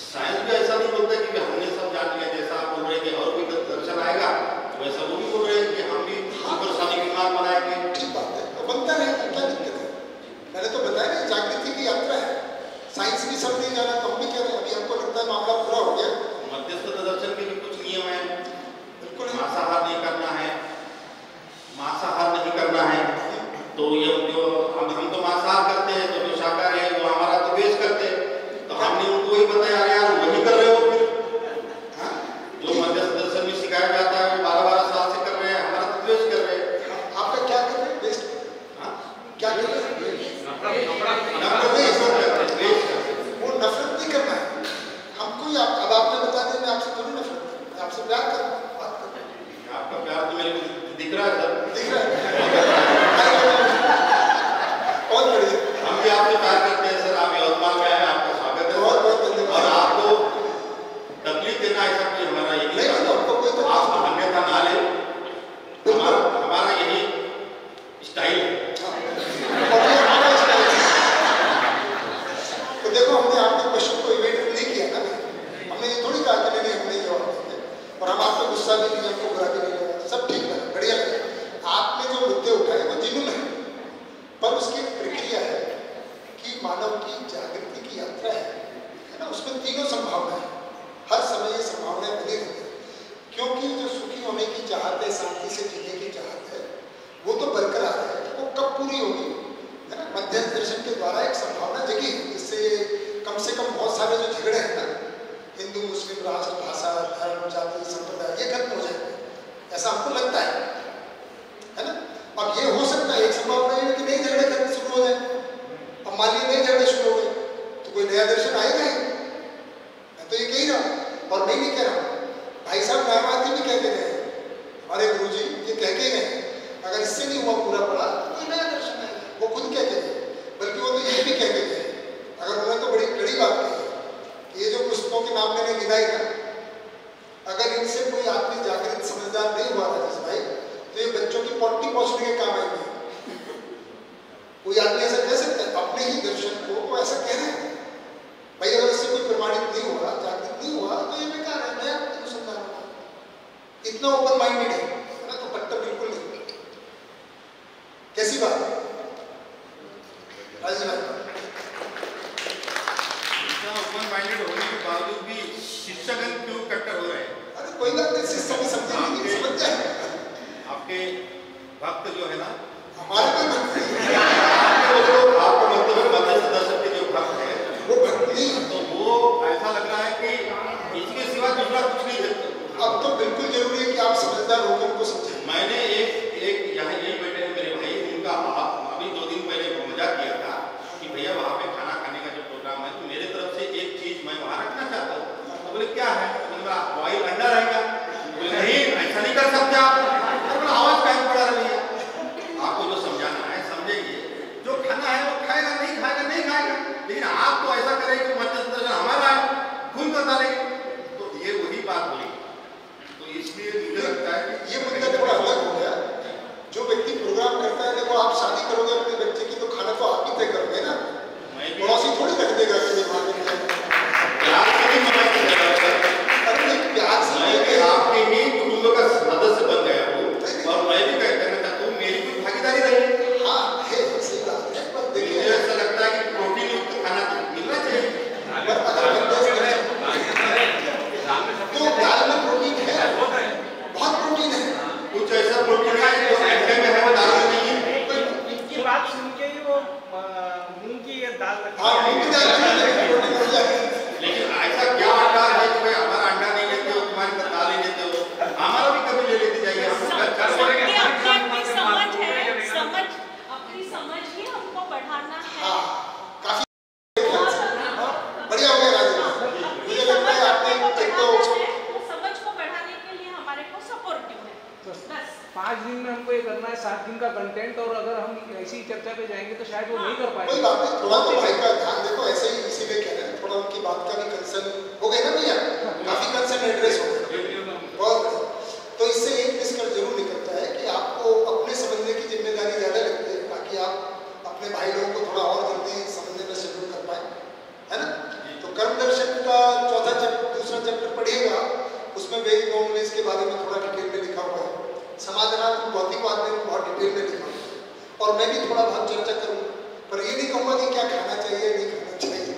साइंस भी ऐसा नहीं बोलता कि हमने सब जान लिया, जैसा आप बोल रहे हैं कि और कोई दर्शन आएगा, वैसा वो भी बोल रहे हैं कि हम भी सुपरसोनिक विमान बनाएंगे।
ठीक बात है, तो बनता रहेगा, क्या दिक्कत है। मैंने तो बताया ना, जागृति की यात्रा है, साइंस भी सब नहीं जाना, तो हम भी कह रहे हैं। अभी हमको लगता है मामला पूरा हो गया।
मध्यस्थ दर्शन के भी कुछ नियम है,
बिल्कुल
मांसाहार नहीं करना है, मांसाहार नहीं करना है। तो ये जो हम तो मांसाहार करते हैं, तो जो शाकाहारी है वो हमारा तो
मानव की जागृति की यात्रा है ना, उसमें तीनों संभावनाएं हैं। हर समय ये संभावनाएं बनी रहती है, क्योंकि जो सुखी होने की चाहत है, शांति से जीने की चाहत है, वो तो बरकरार है। वो कब पूरी होगी, है ना, मध्यस्थ दर्शन के द्वारा एक संभावना जगी, जिससे कम से कम बहुत सारे जो झगड़े हैं ना, हिंदू मुस्लिम, राष्ट्र, भाषा, धर्म, जाति, संप्रदाय, ये खत्म हो जाएंगे, ऐसा हमको लगता है ना। अब ये हो सकता है, एक संभावना है कि नहीं झगड़े खत्म शुरू हो जाए। अब मान लीजिए नहीं झगड़े शुरू हो गए तो कोई नया दर्शन आएगा ही। मैं तो ये कह ही रहा हूँ, और मैं नहीं कह रहा हूँ, भाई साहब न्यायवादी भी कहते रहे, हमारे गुरु जी ये कह के गए, अगर इससे नहीं हुआ पूरा पड़ा तो कोई नया दर्शन आएगा। वो खुद कहते गए, बल्कि वो तो ये भी कहते गए, अगर उन्होंने तो बड़ी कड़ी बात कही कि ये जो पुस्तकों के नाम मैंने गिनाई ना, अगर इनसे कोई आदमी जागृत समझदार नहीं हुआ राजेश भाई, तो ये बच्चों की पॉटी पहुंचने के काम आएंगे। कोई आदमी ऐसा कह सकता है अपने ही दर्शन को, वो ऐसा कह रहे हैं भाई, अगर इससे कोई प्रमाणित नहीं हुआ, जागृत नहीं हुआ, तो ये बेकार है, नया अनुसंधान होगा। इतना ओपन माइंडेड है ना, तो पट्टा बिल्कुल नहीं। कैसी बात है राजेश भाई?
इतना ओपन माइंडेड होने के बावजूद भी शिक्षागण क्यों कट्टर हो रहे हैं?
अरे कोई बात नहीं, शिष्य भी समझेंगे, समझ जाए।
आपके भक्त जो है ना,
हमारे कोई भक्त नहीं,
आपको मतलब है मध्यस्थ दर्शन के जो भक्त है
वो भक्त नहीं,
तो वो ऐसा लग रहा है कि इसके सिवा दूसरा कुछ नहीं देखते।
अब तो बिल्कुल जरूरी है कि आप समझदार होकर उनको समझें।
मैंने एक यहाँ यही बैठे हैं मेरे भाई, उनका अभी 2 दिन पहले मजाक किया था कि भैया वहाँ पे खाना खाने का जो प्रोग्राम है, तो मेरे तरफ से एक चीज मैं वहाँ रखना चाहता हूँ। तो बोले क्या है? तो बोला बॉइल अंडा रहेगा। बोले नहीं, ऐसा नहीं कर सकते आप। तो बोला आवाज कहीं पड़ा रही है, आपको जो समझाना है समझेंगे, जो खाना है वो खाएगा, नहीं खाएगा नहीं खाएगा, लेकिन आप तो ऐसा करेंगे कि मध्यस्थ दर्शन हमारा है, खुद बता देंगे। तो ये वही बात बोली। तो इसलिए मुझे लगता है कि
ये मुद्दा थोड़ा अलग हो गया। जो व्यक्ति प्रोग्राम करता है, देखो आप शादी करोगे अपने बच्चे की, तो खाना तो आप ही तय करोगे ना, पड़ोसी थोड़ी रख देगा कि ये वहाँ पे
प्यार से नहीं मना किया जाता।
अरे नहीं, प्यार से
आपके ही कुटुंब का सदस्य बन गया वो, और मैं भी कहना चाहता हूँ मेरी कोई भागीदारी रही।
हाँ है, सही बात है, पर देखिए
मुझे ऐसा लगता है कि प्रोटीन युक्त खाना तो मिलना चाहिए।
पर अगर तो दाल में प्रोटीन है, बहुत प्रोटीन है,
कुछ ऐसा प्रोटीन है जो अंडे में है, वो दाल में नहीं है।
इनकी बात सुन के ही वो मूंग की दाल
हाँ मूंग की दाल प्रोटीन हो जाए।
लेकिन ऐसा क्या अंडा है कि भाई हमारा अंडा नहीं लेते हो, तुम्हारी तो दाल ही लेते हो, हमारा भी कभी ले लेते जाइए।
अपनी समझ ही हमको बढ़ाना है।
हाँ काफी बढ़िया हो गया राजेश। मुझे लगता है आपने एक तो
समझ को बढ़ाने के लिए हमारे को सपोर्टिव है। बस
5 दिन में हमको ये करना है, 7 दिन का कंटेंट, और अगर हम ऐसी चर्चा पे जाएंगे तो शायद वो नहीं कर पाएंगे।
कोई बात नहीं, थोड़ा तो भाई का ध्यान देखो, ऐसे ही इसीलिए कह रहे हैं, थोड़ा उनकी बात का भी कंसर्न हो गए ना भैया, काफी कंसर्न एड्रेस हो गए, बहुत बढ़िया। तो इससे एक निष्कर्ष जरूर निकलता है कि आपको अपने समझने की जिम्मेदारी ज्यादा लगती है, ताकि आप अपने भाई लोगों को थोड़ा और जल्दी समझने में सहयोग कर पाए, है ना। तो कर्म दर्शन का दूसरा चैप्टर पढ़िएगा, उसमें वेद नॉन वेद के बारे में थोड़ा डिटेल में लिखा हुआ है, समाधानात्मक भौतिकवाद में बहुत डिटेल में लिखा हुआ है, और मैं भी थोड़ा बहुत चर्चा करूँगा, पर ये नहीं कहूँगा कि क्या खाना चाहिए नहीं खाना चाहिए,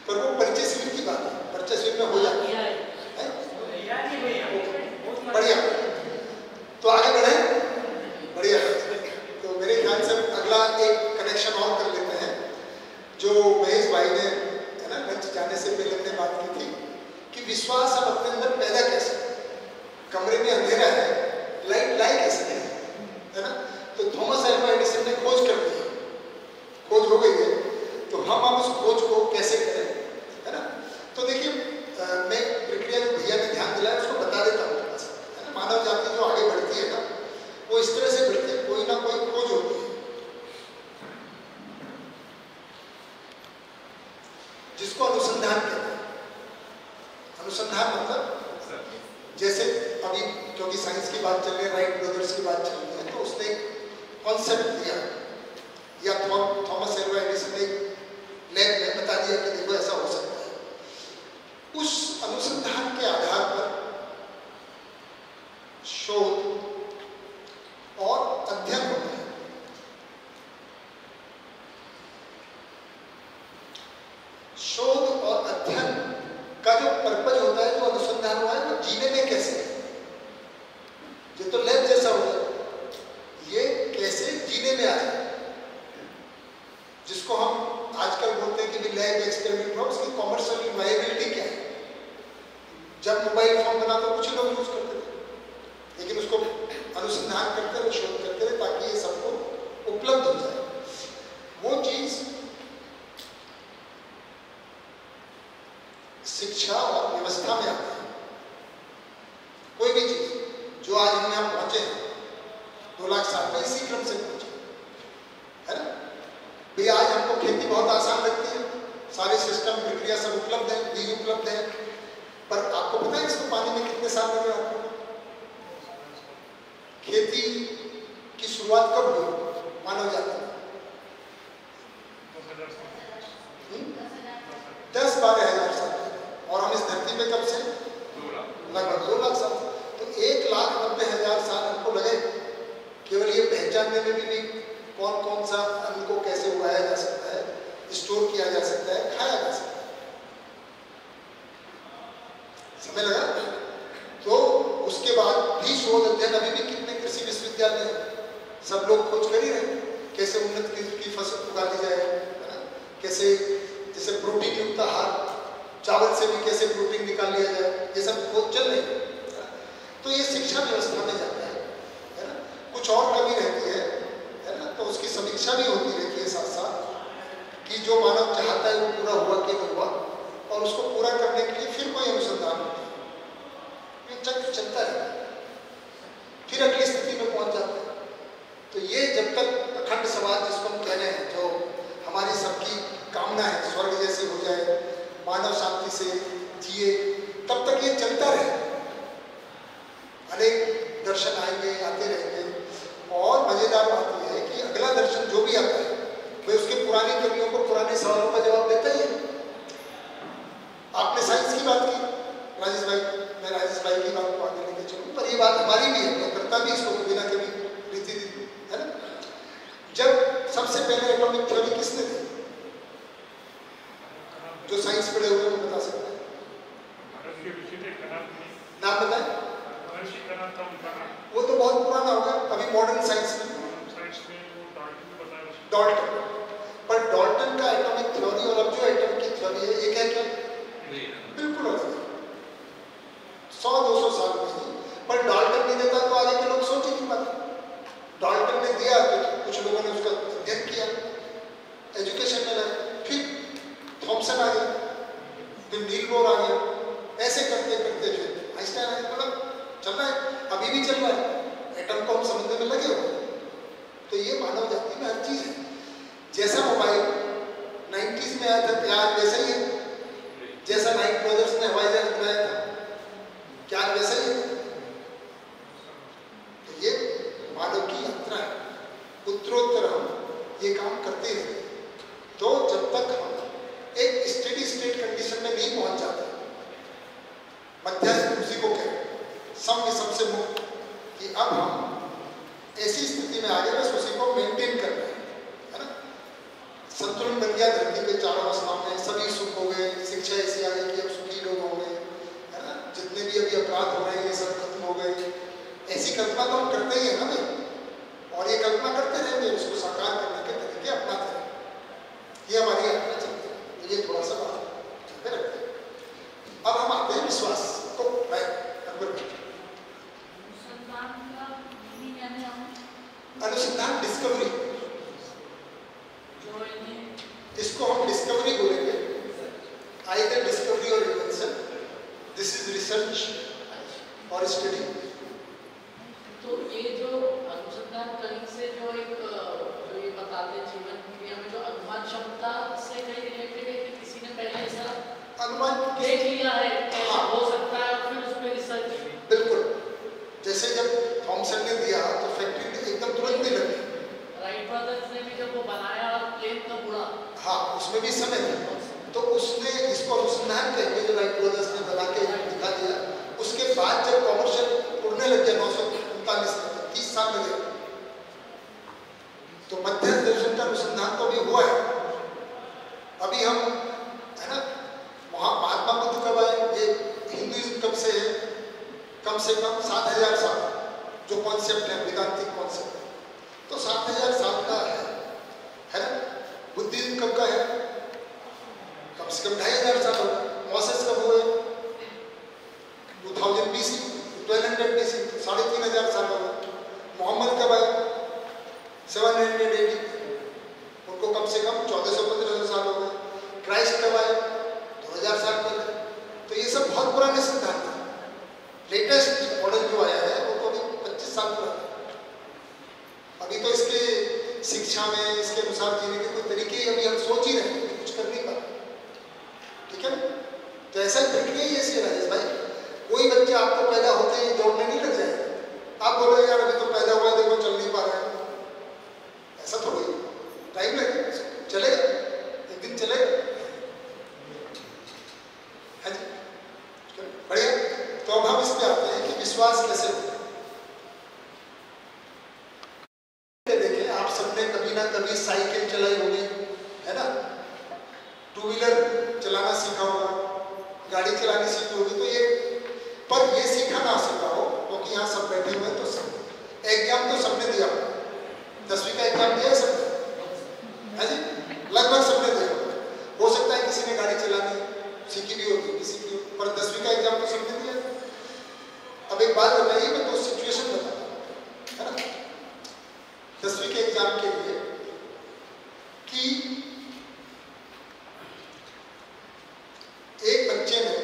पर वो परिचय शिविर की बात है, परिचय शिविर में हो जाती है। बढ़िया, तो आगे बढ़े, बढ़िया। तो मेरे ख्याल से अगला एक कनेक्शन और कर लेते हैं, जो महेश भाई ने, है ना, मंच जाने से पहले हमने बात की थी कि विश्वास हम अपने अंदर पैदा कैसे, कमरे में अंधेरा है, लाइट लाई कैसे है ना। तो थॉमस अल्वा एडिसन ने खोज कर दी, खोज हो गई है, तो हम अब उस खोज को कैसे करें, है ना। तो देखिए मैं प्रक्रिया जो भैया ने ध्यान दिलाया उसको बता देता हूँ थोड़ा सा, है ना। मानव जाति जो आगे बढ़ती है ना, वो इस तरह से बढ़ती है, कोई ना कोई खोज होती है, जिसको अनुसंधान कहते हैं। अनुसंधान मतलब जैसे अभी क्योंकि साइंस की बात चल रही है, राइट ब्रदर्स की बात चल रही है, तो उसने एक कॉन्सेप्ट दिया, या थॉमस अल्वा एडिसन ने लैब में बता दिया कि देखो ऐसा हो सकता है। उस अनुसंधान के आधार पर शोध और अध्ययन होता है। शोध और अध्ययन का जो पर्पज होता है, जो अनुसंधान हुआ है, वो जीने में कैसे है। ये तो लैब जैसा हो गया, ये कैसे जीने में आए, जिसको हम आजकल बोलते हैं कि लैब एक्सपेरिमेंट हुआ, उसकी कॉमर्शियल वायबिलिटी क्या है। जब मोबाइल फोन बना तो कुछ ही लोग यूज करते थे, लेकिन उसको अनुसंधान करते रहे, शोध करते रहे, ताकि ये सबको उपलब्ध हो जाए। वो चीज शिक्षा और व्यवस्था में आती है। कोई भी चीज जो आज हम यहाँ पहुंचे हैं 2 लाख साल में, इसी क्रम से पहुंचे, है ना। भाई आज हमको खेती बहुत आसान लगती है, सारे सिस्टम प्रक्रिया सब उपलब्ध है, बीज उपलब्ध है, पर आपको पता है इसको पानी में कितने साल लगे आपको। खेती की शुरुआत कब हुई मानव जाति में? 10-12 हज़ार साल, और हम इस धरती पे कब से? लगभग 2 लाख साल। तो 1,90,000 साल हमको लगे केवल ये पहचानने में भी कौन कौन सा अन्न को कैसे उगाया जा सकता है, स्टोर किया जा सकता है, खाया जा सकता है, समय लगा। तो उसके बाद भी शोध अध्ययन, अभी भी कितने कृषि विश्वविद्यालय हैं, सब लोग खोज कर ही रहे कैसे उन्नत की फसल उगा ली जाए, है ना, कैसे जैसे प्रोटीन युक्त आहार, चावल से भी कैसे प्रोटीन निकाल लिया जाए, ये सब खोज चल रही है। तो ये शिक्षा व्यवस्था में जाता है ना। कुछ और कमी रहती है ना, तो उसकी समीक्षा भी होती रहती है साथ साथ, कि जो मानव चाहता है वो पूरा हुआ कि नहीं हुआ, और उसको पूरा करने के लिए फिर कोई अनुसंधान होता है। ये चक्र चलता है, फिर अगली स्थिति में पहुंच जाता है। तो ये जब तक अखंड समाज जिसको हम कह रहे हैं, जो हमारी सबकी कामना है स्वर्ग जैसे हो जाए, मानव शांति से जिए, तब तक ये चलता रहे। अनेक दर्शन आएंगे, आते रहेंगे, और मजेदार बात यह है कि अगला दर्शन जो भी आता है वह उसके पुरानी कवियों को पुराने सवालों का जवाब देता ही है। आपने साइंस की बात की, राजेश भाई, मैं राजेश भाई की बात को आगे लेके चलूँ, पर ये बात हमारी भी है, मैं करता भी इसको कभी ना कभी, रीति है ना। जब सबसे पहले एटॉमिक थ्योरी किसने दी? जो साइंस पढ़े हुए वो बता सकते हैं, नाम बताएं। वो तो बहुत पुराना होगा, अभी मॉडर्न साइंस में डाल्टन। पर डाल्टन का एटॉमिक थ्योरी और अब जो एटम की थ्योरी है, एक है क्या? बिल्कुल अलग है, 100-200 साल में। पर डाल्टन नहीं देता तो आगे के लोग सोच ही नहीं पाते। डाल्टन ने दिया तो कुछ लोगों ने उसका अध्ययन किया, एजुकेशन में लगे, फिर थॉमसन आ गया, फिर नील बोर आ गया, ऐसे करते करते फिर आइंस्टाइन आ गया। मतलब चल रहा है, अभी भी चल रहा है, एटम को हम समझने में लगे हुए। तो ये मानव जाति में हर चीज है। जैसा मोबाइल 90s में आया था, प्यार वैसा ही है। जैसा नाइट ब्रदर्स ने हवाई जहाज बनाया था, प्यार वैसा ही है। तो ये मानव की यात्रा है, उत्तरोत्तर हम ये काम करते हैं। तो जब तक हम एक स्टेडी स्टेट कंडीशन में नहीं पहुंच जाते, मध्यस्थ उसी को कहते हैं, सम में सबसे मुक्त, कि अब हम ऐसी स्थिति में आ गए, बस उसी को मेंटेन कर रहे हैं, है ना। संतुलन बन गया धरती के चारों अवस्थाओं में, सभी सुख हो गए, शिक्षा ऐसी आ गई कि अब सुखी लोग हो गए, है ना। जितने भी अभी अपराध हो रहे हैं ये सब खत्म हो गए। ऐसी कल्पना तो हम करते ही है ना भाई, और ये कल्पना करते रहेंगे, उसको साकार करने के तरीके अपनाते रहेंगे। ये हमारी यात्रा चलती है। तो ये थोड़ा सा बात चलते रहते हैं। अब हम आते हैं विश्वास को। अनुसंधान डिस्कवरी, इसको हम डिस्कवरी बोलेंगे, आइदर डिस्कवरी और इन्वेंशन। दिस इज रिसर्च और स्टडी।
तो ये जो अनुसंधान करने से जो ये बताते हैं जीवन क्रिया में जो अनुमान क्षमता से कहीं रिलेटेड है कि किसी ने पहले ऐसा
अनुमान
देख लिया है कैसा हो सकता है और फिर उस पर रिसर्च।
बिल्कुल, जैसे जब थॉमसन ने दिया तो फैक्ट्री एकदम तुरंत नहीं लगी।
राइट ब्रदर्स ने भी जब वो बनाया और प्लेन तब उड़ा,
हाँ उसमें भी समय था, तो उसने इसको अनुसंधान कहेंगे जो राइट ब्रदर्स ने बना के दिखा दिया। उसके बाद जब कॉमर्शियल उड़ने लग गया 939 में, 30 साल लगे। तो मध्यस्थ दर्शन का अनुसंधान तो अभी हुआ है। अभी हम, है ना, से कम 7000 साल जो कॉन्सेप्ट है, वेदांतिक कॉन्सेप्ट है, तो 7000 साल का है ना। बुद्धिज्म कब का है? कम से कम 2500 साल होगा। मोसेस कब हुए? 2000 BC, 1200 BC, 3500 साल होगा। मोहम्मद कब आए? 780, उनको कम से कम 1400-1500 साल हो गए। क्राइस्ट कब आए? 2000 साल पहले। तो ये सब बहुत पुराने सिद्धांत हैं। लेटेस्ट मॉडल जो आया है वो तो अभी 25 साल पुराना है। अभी तो इसके शिक्षा में इसके अनुसार जीने के कोई तरीके अभी हम सोच ही रहे हैं, कुछ कर नहीं पा रहे। ठीक है ना? तो ऐसा प्रक्रिया ही ऐसी है राजेश भाई। कोई बच्चा आपको पैदा होते ही दौड़ने नहीं लग जाएगा। आप बोलोगे यार अभी तो पैदा हुआ देखो चल नहीं पा रहा है, ऐसा थोड़ी, टाइम लगेगा, चलेगा, एक दिन चलेगा। है जी, बढ़िया। तो अब हम इस पे आते हैं कि विश्वास कैसे होता है। देखें, आप सबने कभी ना कभी साइकिल चलाई होगी, है ना, टू व्हीलर चलाना सीखा होगा, गाड़ी चलानी सीखी होगी। तो ये पर ये सीखा ना सीखा हो, क्योंकि यहाँ सब बैठे हुए हैं, तो एग्जाम तो सबने दिया होगा। 10वीं का एग्जाम दिया है सबने, है जी, लगभग सबने दिया होगा। हो सकता है किसी ने गाड़ी चलानी सीखी भी होगी, किसी की, पर 10वीं का एग्जाम तो सबने दिया। अब एक बात बताइए, मैं तो सिचुएशन बताता हूँ, है ना, 10वीं के एग्जाम के लिए कि एक बच्चे ने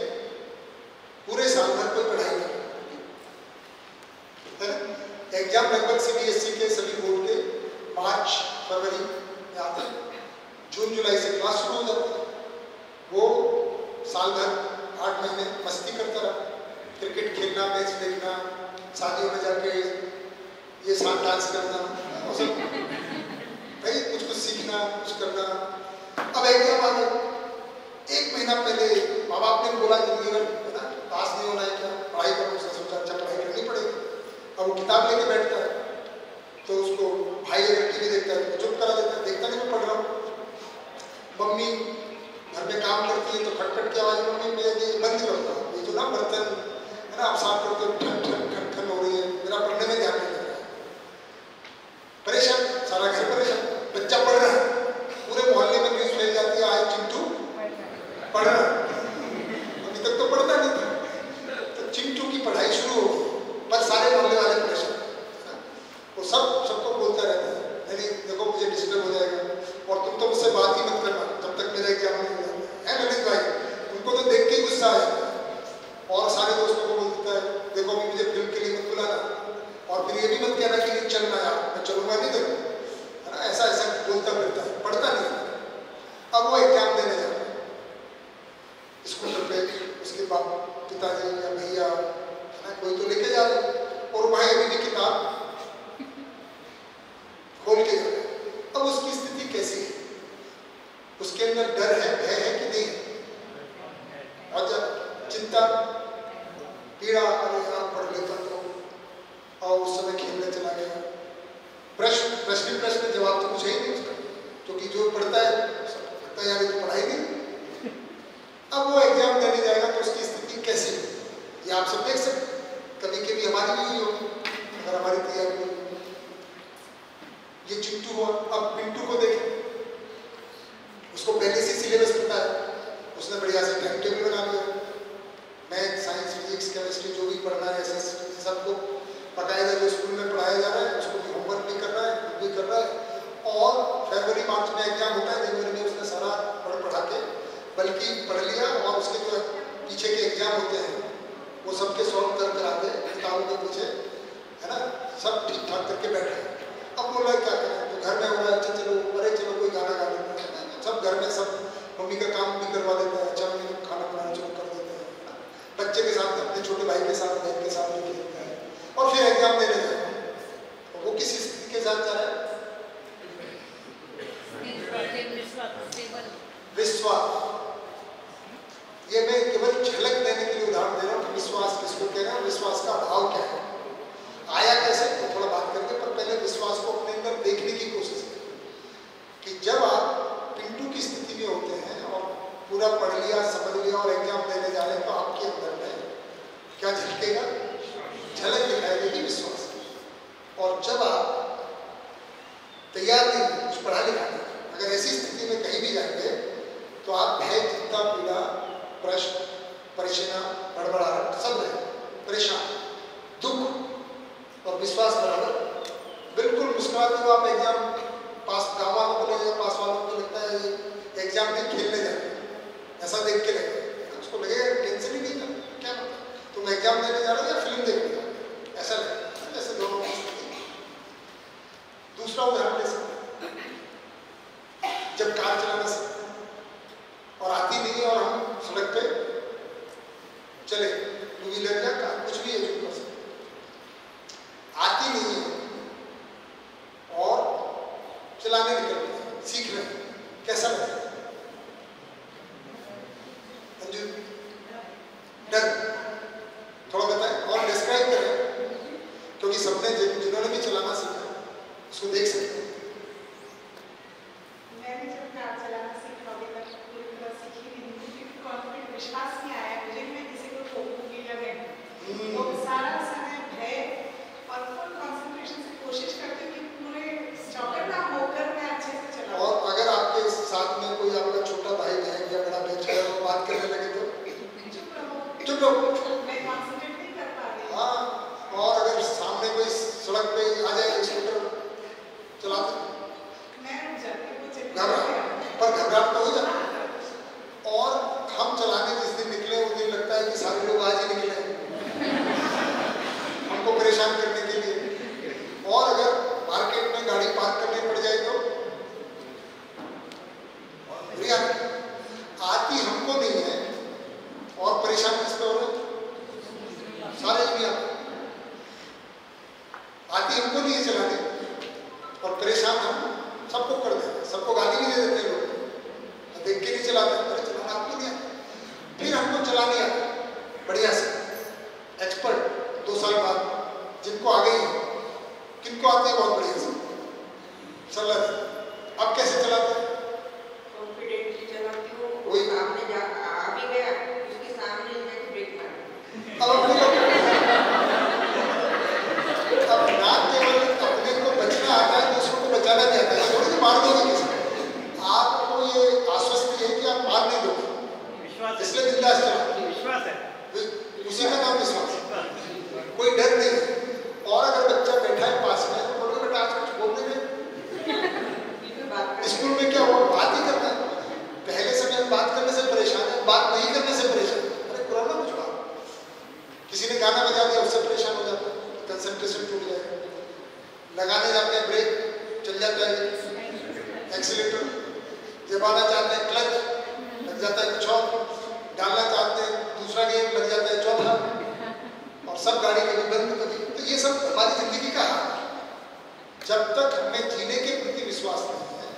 पूरे साल भर कोई पढ़ाई नहीं, है ना। एग्जाम लगभग CBSE के सभी बोर्ड के मार्च फरवरी में आते हैं, जून जुलाई से क्लास शुरू हो जाती है। वो साल भर 8 महीने मस्ती करता रहा, क्रिकेट खेलना, मैच देखना, शादियों में जाके ये साथ डांस करना, और सब भाई कुछ सीखना, कुछ करना। अब एग्जाम आ गया, 1 महीना पहले माँ बाप ने बोला जिंदगी भर, है ना, पास नहीं होना है क्या, पढ़ाई करो। उसने सोचा अच्छा पढ़ाई करनी पड़ेगी। अब वो किताब लेके बैठता है, तो उसको भाई अगर टीवी देखता है तो चुप करा देता है, देखता नहीं मैं पढ़ रहा हूँ। मम्मी घर में काम करती है तो खटखट की आवाज़, मम्मी मैं ये बंद कर दो, ये जो ना बर्तन है ना आप साफ करते हो, ठन ठन ठन ठन हो रही है, मेरा पढ़ने में ध्यान नहीं लग रहा है। परेशान, सारा घर परेशान, बच्चा पढ़ रहा है, पूरे मोहल्ले में न्यूज़ फैल जाती है, आज चिंटू पढ़ रहा है। अभी तक तो पढ़ता नहीं था, तो चिंटू की पढ़ाई शुरू हो गई, पर सारे मोहल्ले वाले परेशान, वो सबको बोलता रहता है, नहीं देखो मुझे डिस्टर्ब हो जाएगा, और तुम तो मुझसे बात ही मत करना जब तक मेरा एग्जाम नहीं हो जाता है। ललित भाई, उनको तो देख के गुस्सा आया, और सारे दोस्तों को बोल देता है देखो अभी मुझे फिल्म के लिए मत बुलाना, और फिर ये भी मत कहना कि नहीं चलना यार, मैं चलूंगा नहीं देखो, है ना, ऐसा ऐसा बोलता फिरता है, पढ़ता नहीं। अब वो एग्जाम देने जा रहा है स्कूटर पे, उसके बाप पिताजी या भैया, है ना, कोई तो लेके जा रहे हैं, और भाई अभी भी किताब खोल के जा रहे हैं। अब उसकी स्थिति कैसी है? उसके अंदर डर है, भय है कि नहीं है? और जब चिंता, पीड़ा, अरे यार पढ़ लेता तो, और उस समय खेलने चला गया, प्रश्न जवाब तो कुछ है ही नहीं उसका, क्योंकि जो पढ़ता है सबको पढ़ता है यार ये तो पढ़ाई नहीं। अब वो एग्जाम देने जाएगा तो उसकी स्थिति कैसी है ये आप सब देख सकते। कभी कभी हमारी भी हुई होगी, अगर हमारी तैयारी होगी। ये चिंटू हुआ, अब पिंटू को देखें, उसको पहले से सिलेबस पता है, उसने बढ़िया से टाइम टेबल बना लिया, मैथ, साइंस, फिजिक्स, केमिस्ट्री जो भी पढ़ना है, ऐसे सबको बाकायदा जो स्कूल में पढ़ाया जा रहा है उसको भी होमवर्क भी कर रहा है, खुद भी कर रहा है। और फरवरी मार्च में एग्जाम होता है, जनवरी में उसने सारा पढ़ा के बल्कि पढ़ लिया, और उसके जो पीछे के एग्जाम होते हैं वो सबके सॉल्व कर कर आते किताबों के पीछे, है ना, सब ठीक ठाक करके बैठे। अब बोला क्या करें, तो घर में हो रहा है, अच्छा चलो अरे चलो कोई गाना गा लेते हैं, सब घर में सब मम्मी का काम भी करवा देता है, अच्छा मम्मी खाना बनाना शुरू कर देते हैं, बच्चे के साथ अपने छोटे भाई के साथ बहन के साथ भी खेलता है, और फिर एग्जाम देने जाता है। तो वो किस स्थिति के साथ जा रहा है? विश्वास। ये मैं केवल झलक देने के लिए उदाहरण दे रहा हूँ कि विश्वास किसको कह रहे हैं, विश्वास का अभाव क्या है, आया कैसे, तो थोड़ा बात करके, पर पहले विश्वास को अपने अंदर देखने की कोशिश करें कि जब आप पिंटू की स्थिति में होते हैं और पूरा पढ़ लिया, समझ लिया और एग्जाम देने जा रहे हैं, तो आपके अंदर में क्या झलकेगा? झलक दिखाई देगी विश्वास। और जब आप तैयार नहीं हैं कुछ पढ़ा लिखा नहीं, अगर ऐसी स्थिति में कहीं भी जाएंगे तो आप भय, चिंता, पीड़ा, प्रश्न, परेशान, बड़बड़ाहट सब रहे, परेशान, दुख और विश्वास बराबर बिल्कुल मुस्कुराते हुए आप एग्जाम पास, गाँव वालों को लगेगा, पास वालों को लगता है ये एग्जाम नहीं खेलने जा रहे हैं, ऐसा देख के लगेगा, उसको लगेगा टेंशन ही नहीं था, क्या मतलब तुम एग्जाम देने जा रहे हो या फिल्म देखने जा रहे हो, ऐसा लगेगा। जैसे दोनों की स्थिति। दूसरा उदाहरण ले सकते हैं, जब कार चलाना सीखते हैं और आती नहीं है और हम सड़क पे चले, टू व्हीलर या कार कुछ भी एजुकेट कर सकते, आती नहीं है और चलाने निकल रहे, सीख रहे हैं, कैसा लगता है? अंजू, डर, थोड़ा बताएं और डिस्क्राइब करें, क्योंकि सबने जिन्होंने भी चलाना सीखा उसको देख सकते हैं।
मैंने जब कार चलाना सीखा अभी तक पूरी तरह सीखी नहीं, मुझे कॉन्फिडेंट विश्वास नहीं आया मुझे कि मैं किसी को ठोकूंगी या नहीं, तो सारा समय भय और फुल कंसंट्रेशन से कोशिश करती कि पूरे स्टॉपर ना होकर मैं अच्छे से चलाऊं।
और अगर आपके साथ में कोई आपका छोटा भाई बहन या बड़ा बच्चा है वो बात करने लगे तो चुप रहो,
मैं कंसंट्रेट नहीं कर पा रही।
हाँ, और अगर सामने कोई सड़क पे आ जाए स्कूटर चलाते
मैं रुक जाती हूँ, मुझे
पर घबराहट तो हो जाती। और हम चलाने जिस दिन निकले उस दिन लगता है कि सारे लोग आज ही निकले हमको परेशान करने के लिए। और अगर मार्केट में गाड़ी पार्क करनी पड़ जाए तो आती हमको नहीं है और परेशान किस पे हो रहे, सारे दुनिया आती हमको नहीं है चलाने और परेशान हम सबको कर देते, सबको गाली भी दे देते हैं लोग, देख के नहीं चलाते, अरे चलाना आपको नहीं आता, फिर हमको चलाने आता बढ़िया से एक्सपर्ट 2 साल बाद जिनको आ गई है, किनको आती है बहुत बढ़िया से चल रहा है। अब कैसे चलाते हैं?
कॉन्फिडेंटली चलाती हूँ,
वही
सामने जा आ भी गया उसके सामने जाके ब्रेक मार।
अब ना केवल अपने को बचना आता है, दूसरों को बचाना भी आता है, थोड़ी मार दोगे किसी, आपको ये आश्वस्त है कि आप मार नहीं दोगे,
विश्वास,
इसलिए बिंदास चलाओ,
विश्वास है,
उसी का नाम विश्वास, कोई डर नहीं है। और अगर बच्चा बैठा है पास में तो बोलो बेटा आज कुछ बोलने में, स्कूल में क्या हुआ, बात ही करना है, पहले समय में बात करने से परेशान है, बात नहीं करने से परेशान, अरे करो ना कुछ बात, किसी ने गाना बजा दिया उससे परेशान हो जाता है, कंसंट्रेशन टूट जाएगा, लगाने जाते हैं ब्रेक चल जाता है, एक्सीलेटर दबाना चाहते हैं क्लच लग जाता है कुछ और, डालना चाहते हैं दूसरा गेयर लग जाता है चौथा, और सब गाड़ी कभी बंद कभी, तो ये सब हमारी जिंदगी का हाल है। जब तक हमें जीने के प्रति विश्वास नहीं है,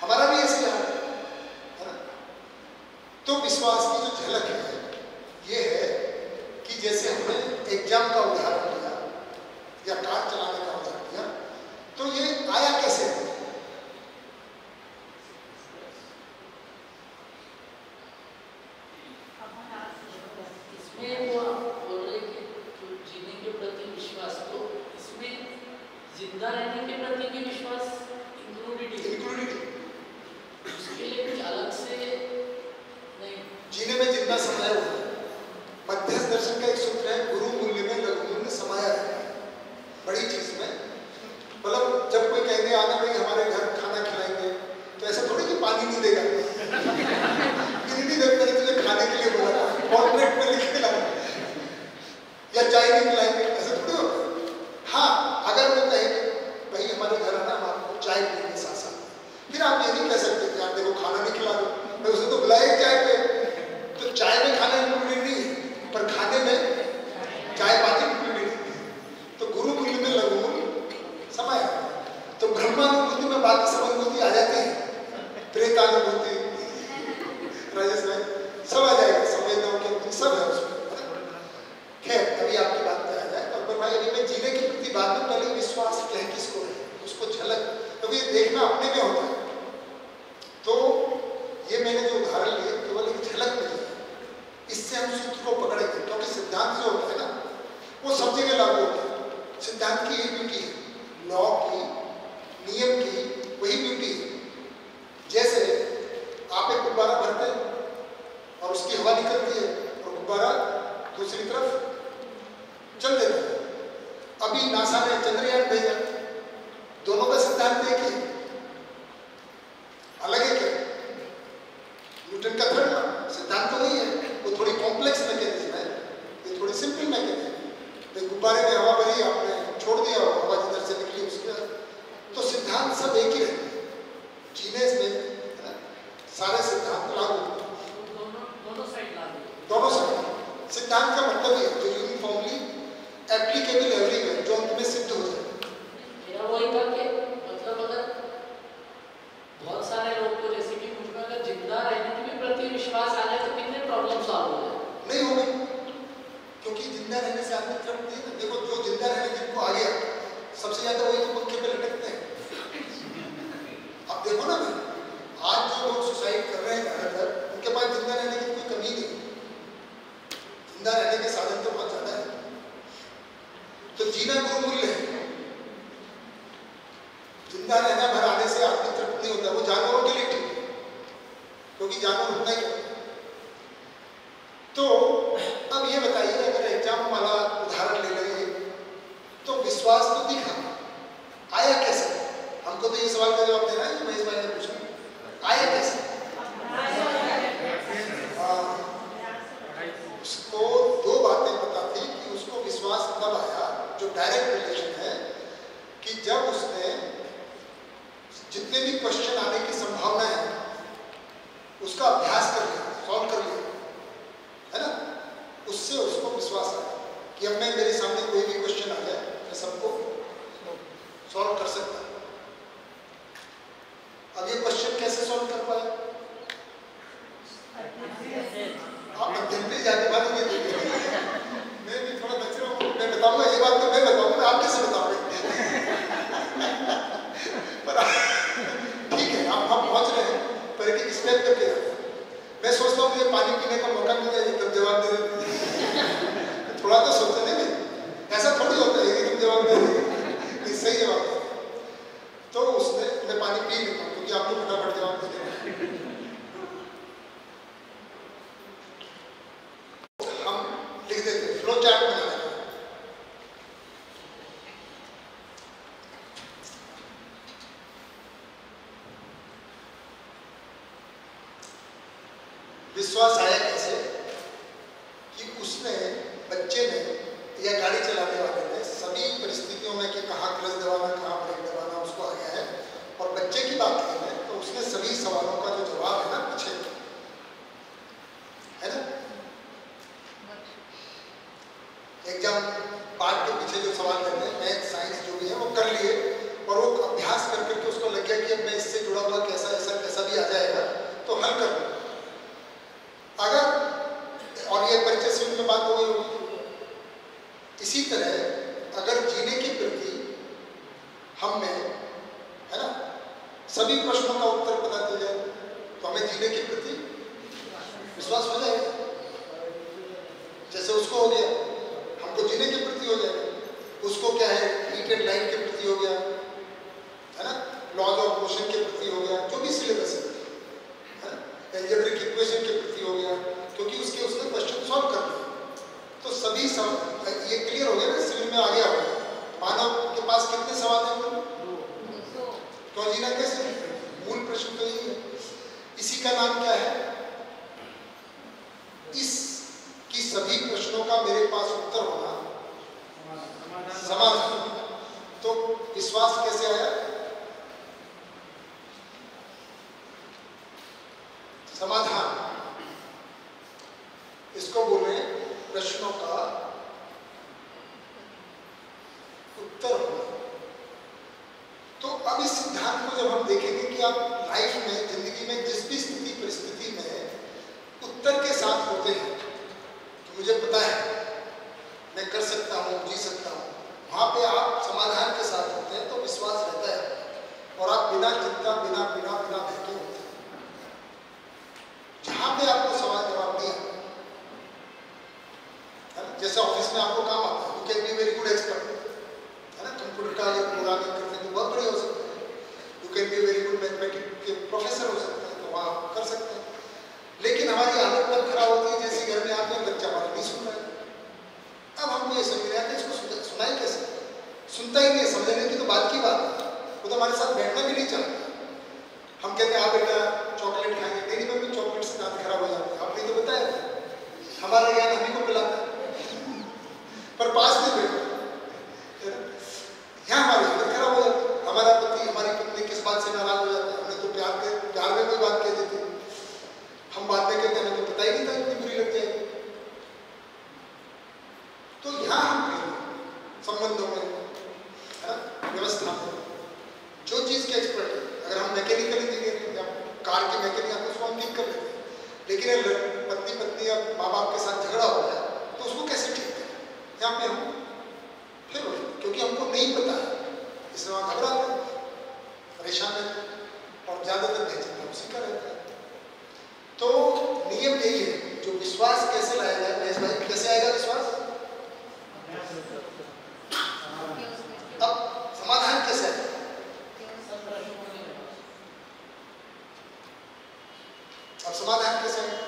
हमारा भी ऐसे हाल है ना। तो विश्वास की जो झलक है ये है कि जैसे हमने एग्जाम का उदाहरण लिया या कार चलाने का उदाहरण लिया, तो ये आया कैसे?
इसमें वो आप बोल रहे कि जो जीने के प्रति विश्वास, तो इसमें जिंदा रहने के प्रति भी विश्वास इंक्लूडेड, उसके लिए कुछ अलग से नहीं।
जीने में जितना समाया हुआ है, मध्यस्थ दर्शन का एक सूत्र है, गुरु मूल्य में लघु मूल्य समाया है, बड़ी चीज में, मतलब जब कोई कहेंगे आना भाई हमारे घर खाना खिलाएंगे, तो ऐसा थोड़ी कि पानी नहीं देगा नहीं देगा, मैंने तुझे खाने के लिए बोला था, कॉन्ट्रैक्ट में लिख के लाया, या चाय नहीं खिलाएंगे, ऐसा थोड़ी होगा। हाँ, अगर वो कहेंगे भाई हमारे घर आना, हम आपको चाय पिएंगे साथ साथ, फिर आप ये नहीं कह सकते कि आप देखो खाना नहीं खिला दो, मैं उसे तो बुलाए चाय पे, तो चाय में खाना इंक्लूडेड नहीं है, पर खाने में चाय पानी इंक्लूडेड है, तो गुरु मूल्य में लघु मूल्य समाया, तो ब्रह्मानुभूति में बाकी सब अनुभूति आ जाती है, प्रेतानुभूति, राजेश भाई सब आ जाएगा, संवेदनाओं की अनुभूति सब है उसमें। खैर अभी आपकी बात पे आ जाए, और भाई अभी मैं जीने के प्रति बात में पहले विश्वास कह किसको है, उसको झलक, क्योंकि तो देखना अपने में होता है। तो ये मैंने जो उदाहरण लिए केवल एक झलक मिली है, इससे हम सूत्र को पकड़ेंगे, क्योंकि सिद्धांत जो होता है ना वो सब जगह लागू होता है। सिद्धांत की यही ब्यूटी है, लॉ की, नियम की वही ब्यूटी है। जैसे आप एक गुब्बारा भरते हैं और उसकी हवा निकलती है और गुब्बारा दूसरी तरफ चल देता है। अभी नासा ने चंद्रयान भेजा, दोनों का सिद्धांत एक ही, अलग है क्या? न्यूटन का थर्ड लॉ, सिद्धांत तो वही है, वो थोड़ी कॉम्प्लेक्स मैकेनिज्म है, ये थोड़ी सिंपल मैकेनिज्म है। गुब्बारे में हवा भरी, आपने छोड़ दिया, हवा जिधर से निकली उसके, तो सिद्धांत सब एक ही रहते हैं। जीने में सारे सिद्धांत लागू,
दोनों साइड लागू,
दोनों साइड। सिद्धांत का मतलब है जो यूनिफॉर्मली एप्लीकेबल एवरीवेयर, जो अंत में सिद्ध हो जाए।
मेरा वही था कि मतलब अगर बहुत सारे लोग को जैसे कि मुझमें अगर जिंदा रहने के भी प्रति विश्वास आ जाए तो कितने प्रॉब्लम सॉल्व हो जाए?
नहीं होगी, क्योंकि जिंदा रहने से आदमी तृप्त नहीं है। देखो जो जिंदा रहने जिनको आ गया, सबसे ज्यादा वही तो पंखे पे लटकते हैं। अब देखो ना, आज जो लोग सुसाइड कर रहे हैं ज्यादातर, उनके पास जिंदा रहने की कोई कमी नहीं, जिंदा रहने के साधन तो बहुत ज्यादा है। तो जीना गुरुमूल्य है। जिंदा रहना भर आने से आदमी तृप्त नहीं होता, वो जानवरों के लिए ठीक है, क्योंकि जानवर उतना ही करते हैं। तो अब ये बताइए, अगर एग्जाम वाला उदाहरण ले लेंगे तो विश्वास तो दिखा, आया कैसे? हमको तो ये सवाल का जवाब देना है, महेश भाई ने पूछा, आया कैसे? उसको दो बातें पता थी कि उसको विश्वास तब आया, जो डायरेक्ट रिलेशन है, कि जब उसने जितने भी क्वेश्चन आने की संभावना है उसका अभ्यास कर लिया, सॉल्व कर लिया, है ना, उससे उसको विश्वास आया कि अब मैं, मेरे सामने कोई भी क्वेश्चन आ जाए मैं सबको सॉल्व कर सकता हूं। अब ये क्वेश्चन कैसे सॉल्व कर पाए? आप अध्ययन पे जाके बात नहीं देंगे, मैं भी थोड़ा बच रहा हूँ, मैं बताऊंगा ये बात, तो मैं बताऊंगा, आप कैसे बताओगे? पर ठीक है, आप पहुंच रहे हैं, पर एक स्टेप करके मैं सोचता हूँ मुझे पानी पीने का मौका मिल जाए, एकदम जवाब दे देते, थोड़ा तो सोचते नहीं, ऐसा थोड़ी होता है एकदम जवाब दे देते, सही जवाब दे। तो उसने, मैं पानी पी लेता हूँ क्योंकि आप तो फटाफट जवाब दे देते। हम लिख देते, फ्लो चार्ट बना लेते। विश्वास आया कैसे? कि उसने, बच्चे ने या गाड़ी चलाने वाले ने सभी परिस्थितियों में कि कहाँ क्लच दबाना, कहाँ ब्रेक दबाना, उसको आ गया है। और बच्चे की बात करें तो उसने सभी सवालों का जो जवाब है ना पीछे, है ना, एग्जाम पार्ट के पीछे जो सवाल रहते हैं, मैथ साइंस जो भी है वो कर लिए, और वो अभ्यास कर करके उसको लग गया कि अब मैं इससे जुड़ा हुआ कैसा ऐसा कैसा भी आ जाएगा तो हल कर लूँ। अगर, और ये परिचय से उनमें बात हो गई होगी, इसी तरह अगर जीने के प्रति हम में, है ना, सभी प्रश्नों का उत्तर पता चल जाए तो हमें जीने के प्रति विश्वास हो जाएगा। जैसे उसको हो गया, हमको जीने के प्रति हो जाएगा। उसको क्या है, हीट एंड लाइट के प्रति हो गया, है ना, लॉज ऑफ मोशन के प्रति हो गया, जो भी सिलेबस है, एल्जेब्रिक इक्वेशन के प्रति हो गया, क्योंकि उसने क्वेश्चन सॉल्व कर लिया। तो सभी ये क्लियर हो गया ना, सिविल में आ गया होगा। मानव के पास कितने सवाल हैं? तो जीना कैसे? मूल प्रश्न तो यही है। इसी का नाम क्या है? इस की सभी प्रश्नों का मेरे पास उत्तर होना समाधान। तो विश्वास कैसे आया? समाधान, इसको बोले प्रश्नों का उत्तर होना। तो अब इस सिद्धांत को जब हम देखेंगे कि आप लाइफ में, जिंदगी में जिस भी स्थिति परिस्थिति में उत्तर के साथ होते हैं, तो मुझे पता है मैं कर सकता हूँ, जी सकता हूँ, वहाँ पे आप समाधान के साथ होते हैं तो विश्वास रहता है, और आप बिना चिंता, बिना बिना बिना बहके होते हैं। जहाँ पे आपको सवाल जवाब नहीं आता, जैसे ऑफिस में आपको काम आता है, can be very good expert, है ना, कंप्यूटर का अगर प्रोग्रामिंग करते हैं तो बहुत बढ़िया हो सकता है। You can be very good mathematics के प्रोफेसर हो सकते हैं, तो वहाँ कर सकते हैं। लेकिन हमारी आदत तब खराब होती है जैसे घर में आते हैं बच्चा हमारा नहीं सुन रहा है। अब हमको ये समझ नहीं आता इसको सुनाई कैसे, सुनता ही नहीं, समझने की तो बात की बात है, वो तो हमारे साथ बैठना भी नहीं चाहता। हम कहते हैं आप बेटा चॉकलेट खाएंगे, नहीं नहीं मम्मी चॉकलेट से दांत खराब हो जाते हैं, आपने तो बताया था। हमारा ज्ञान हमें को पिलाता है पर पास नहीं बैठा, यहाँ हमारी हालत खराब हो जाती है। हमारा पति हमारी पत्नी किस बात से नाराज हो जाता है, हमने तो प्यार में कोई बात कह दी थी, हम बात में कहते हैं हमें तो पता ही नहीं था इतनी बुरी लग जाएगी। तो यहाँ हम संबंधों में, है ना, व्यवस्था में जो चीज़ के एक्सपर्ट है, अगर हम मैकेनिकल इंजीनियर या कार के मैकेनिक आते उसको हम ठीक कर लेते हैं, लेकिन अगर पत्नी या माँ बाप के साथ झगड़ा हो जाए तो उसको कैसे ठीक करें, यहाँ पे हम फिर हो जाए, क्योंकि हमको नहीं पता है, इसलिए वहाँ घबराते हैं, परेशान रहते हैं और ज़्यादातर बेचैन उसी का रहता है। तो नियम यही है, जो विश्वास कैसे लाया जाए महेश भाई, कैसे आएगा विश्वास? अब समाधान कैसे आएगा? अब समाधान कैसे आएगा?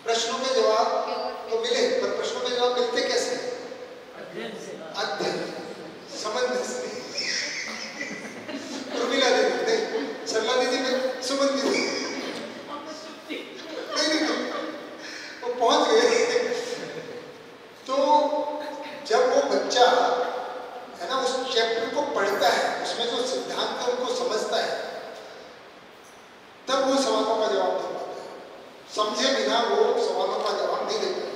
प्रश्नों के जवाब तो मिले, पर प्रश्नों के जवाब मिलते कैसे? अध्ययन, समझने से। उर्मिला दीदी नहीं, सरला दीदी में सुमन दीदी नहीं, वो पहुंच गए। तो जब वो बच्चा है ना उस चैप्टर को पढ़ता है, उसमें जो सिद्धांत है उनको समझता है, तब वो सवालों का जवाब दे पाता है। समझे बिना वो सवालों का जवाब नहीं दे पाता।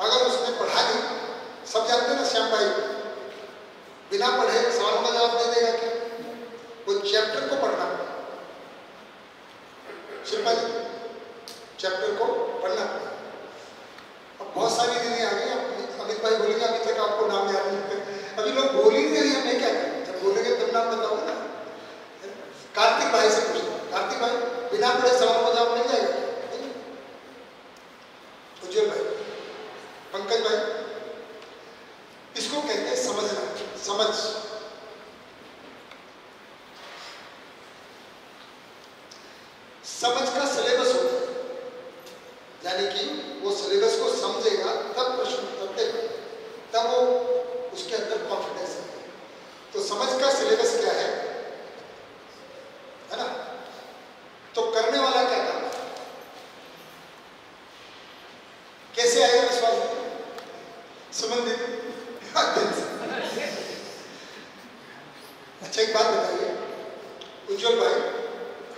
अगर उसने पढ़ा नहीं, सब जानते हैं ना श्याम भाई, बिना पढ़े सवालों का जवाब दे देगा क्या? वो चैप्टर को पढ़ना पड़ेगा, शिल्पा जी चैप्टर को पढ़ना पड़ेगा। अब बहुत सारी दीदी आ गई, अमित भाई बोलेंगे अभी तक आपको नाम याद नहीं, अभी लोग बोल ही नहीं रही, हमें क्या करें, जब बोलेंगे तब नाम बताओगे ना। कार्तिक भाई से पूछना, कार्तिक भाई बिना पढ़े सवाल का जवाब मिल जाएगा? उज्जवल भाई, पंकज भाई, इसको कहते हैं समझना, समझ। समझ का सिलेबस होता है, यानी कि वो सिलेबस को समझेगा तब प्रश्न उत्तर देगा, तब वो उसके अंदर कॉन्फिडेंस है। तो समझ का सिलेबस क्या है ना? तो करने वाला क्या काम है, कैसे आएगा विश्वास? संबंधित अध्ययन से। अच्छा एक बात बताइए उज्जवल भाई,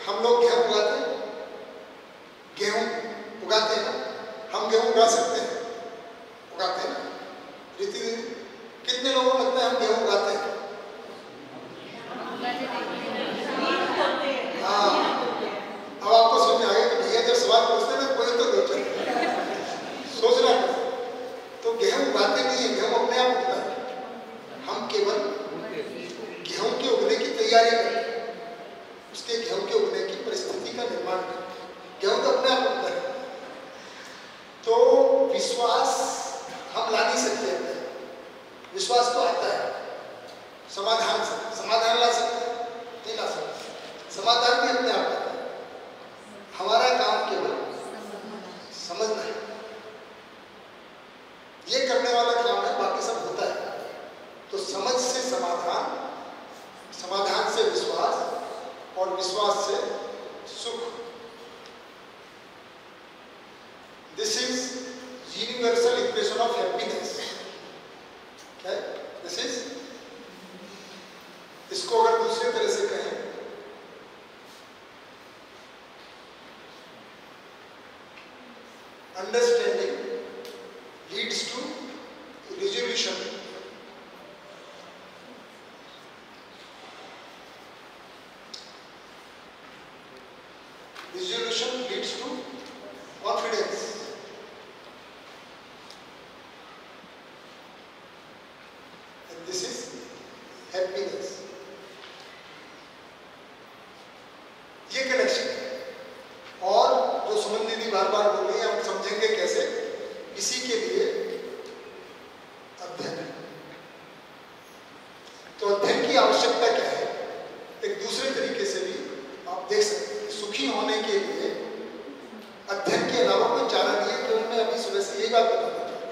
हम लोग गेहूं उगाते हैं, गेहूं उगाते हैं ना, हम गेहूं उगा सकते हैं, उगाते हैं ना रीति दीदी? कितने लोगों को लगता है हम गेहूं उगाते हैं? हाँ, अब आपको समझ में आ गया कि भैया जब सवाल पूछते हैं ना कोई तो सोचना पड़ता है। तो गेहूं उगाते नहीं है, गेहूं अपने आप उगता है, हम केवल गेहूं के उगने की तैयारी करते हैं, उसके गेहूं के उगने की परिस्थिति का निर्माण करते हैं, गेहूं तो अपने आप उगता है। तो विश्वास हम ला नहीं सकते, विश्वास तो आता है समाधान से, समाधान ला सकते हैं? नहीं ला सकते, समाधान भी अपने आप आता है, हमारा काम केवल समझना है, ये करने वाला काम है, बाकी सब होता है। तो समझ से समाधान, समाधान से विश्वास और विश्वास से सुख। This is universal equation of happiness. क्या है? दिस इज, इसको अगर दूसरी तरह से कहें, understanding leads to resolution. Resolution leads to confidence. And this is happiness. ये कनेक्शन है। और जो सुमन दीदी बार बार बोल रही है, हम समझेंगे कैसे? इसी के लिए अध्ययन है। तो अध्ययन की आवश्यकता क्या है? एक दूसरे तरीके से भी आप देख सकते हैं, सुखी होने के लिए अध्ययन के अलावा कोई चारा नहीं है। तो मैं अभी सुबह से यही बात बताना चाहता हूँ।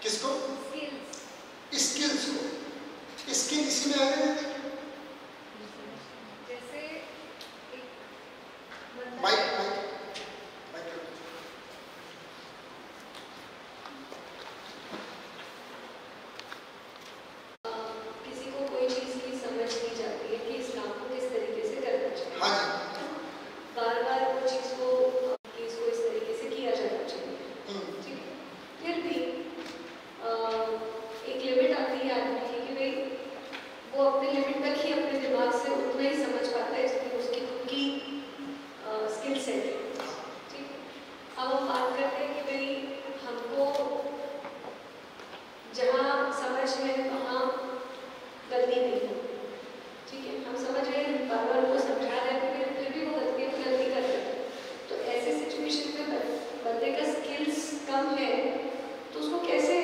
किसको? स्किल्स को। स्किल इसी में आएगा।
जैसे
माइक
किसी को कोई चीज़ की समझ नहीं जाती है कि इस काम को किस तरीके से करना चाहिए।
हाँ जी।
बार बार वो चीज़ को इसको इस तरीके से किया जाना चाहिए, ठीक है। फिर भी एक लिमिट आती है आदमी की कि भाई वो अपने लिमिट तक ही अपने दिमाग से उतना ही समझ पाता है जितनी उसकी खुद की स्किल सेट है, ठीक है। अब हम बात करते हैं कि भाई हमको जहाँ समझ में वहाँ गलती नहीं हो, ठीक है। हम समझ रहे हैं, बार बार उनको समझा रहे हैं, फिर भी वो गलती कर रहे हैं। तो ऐसे सिचुएशन में बंदे का स्किल्स कम है तो उसको कैसे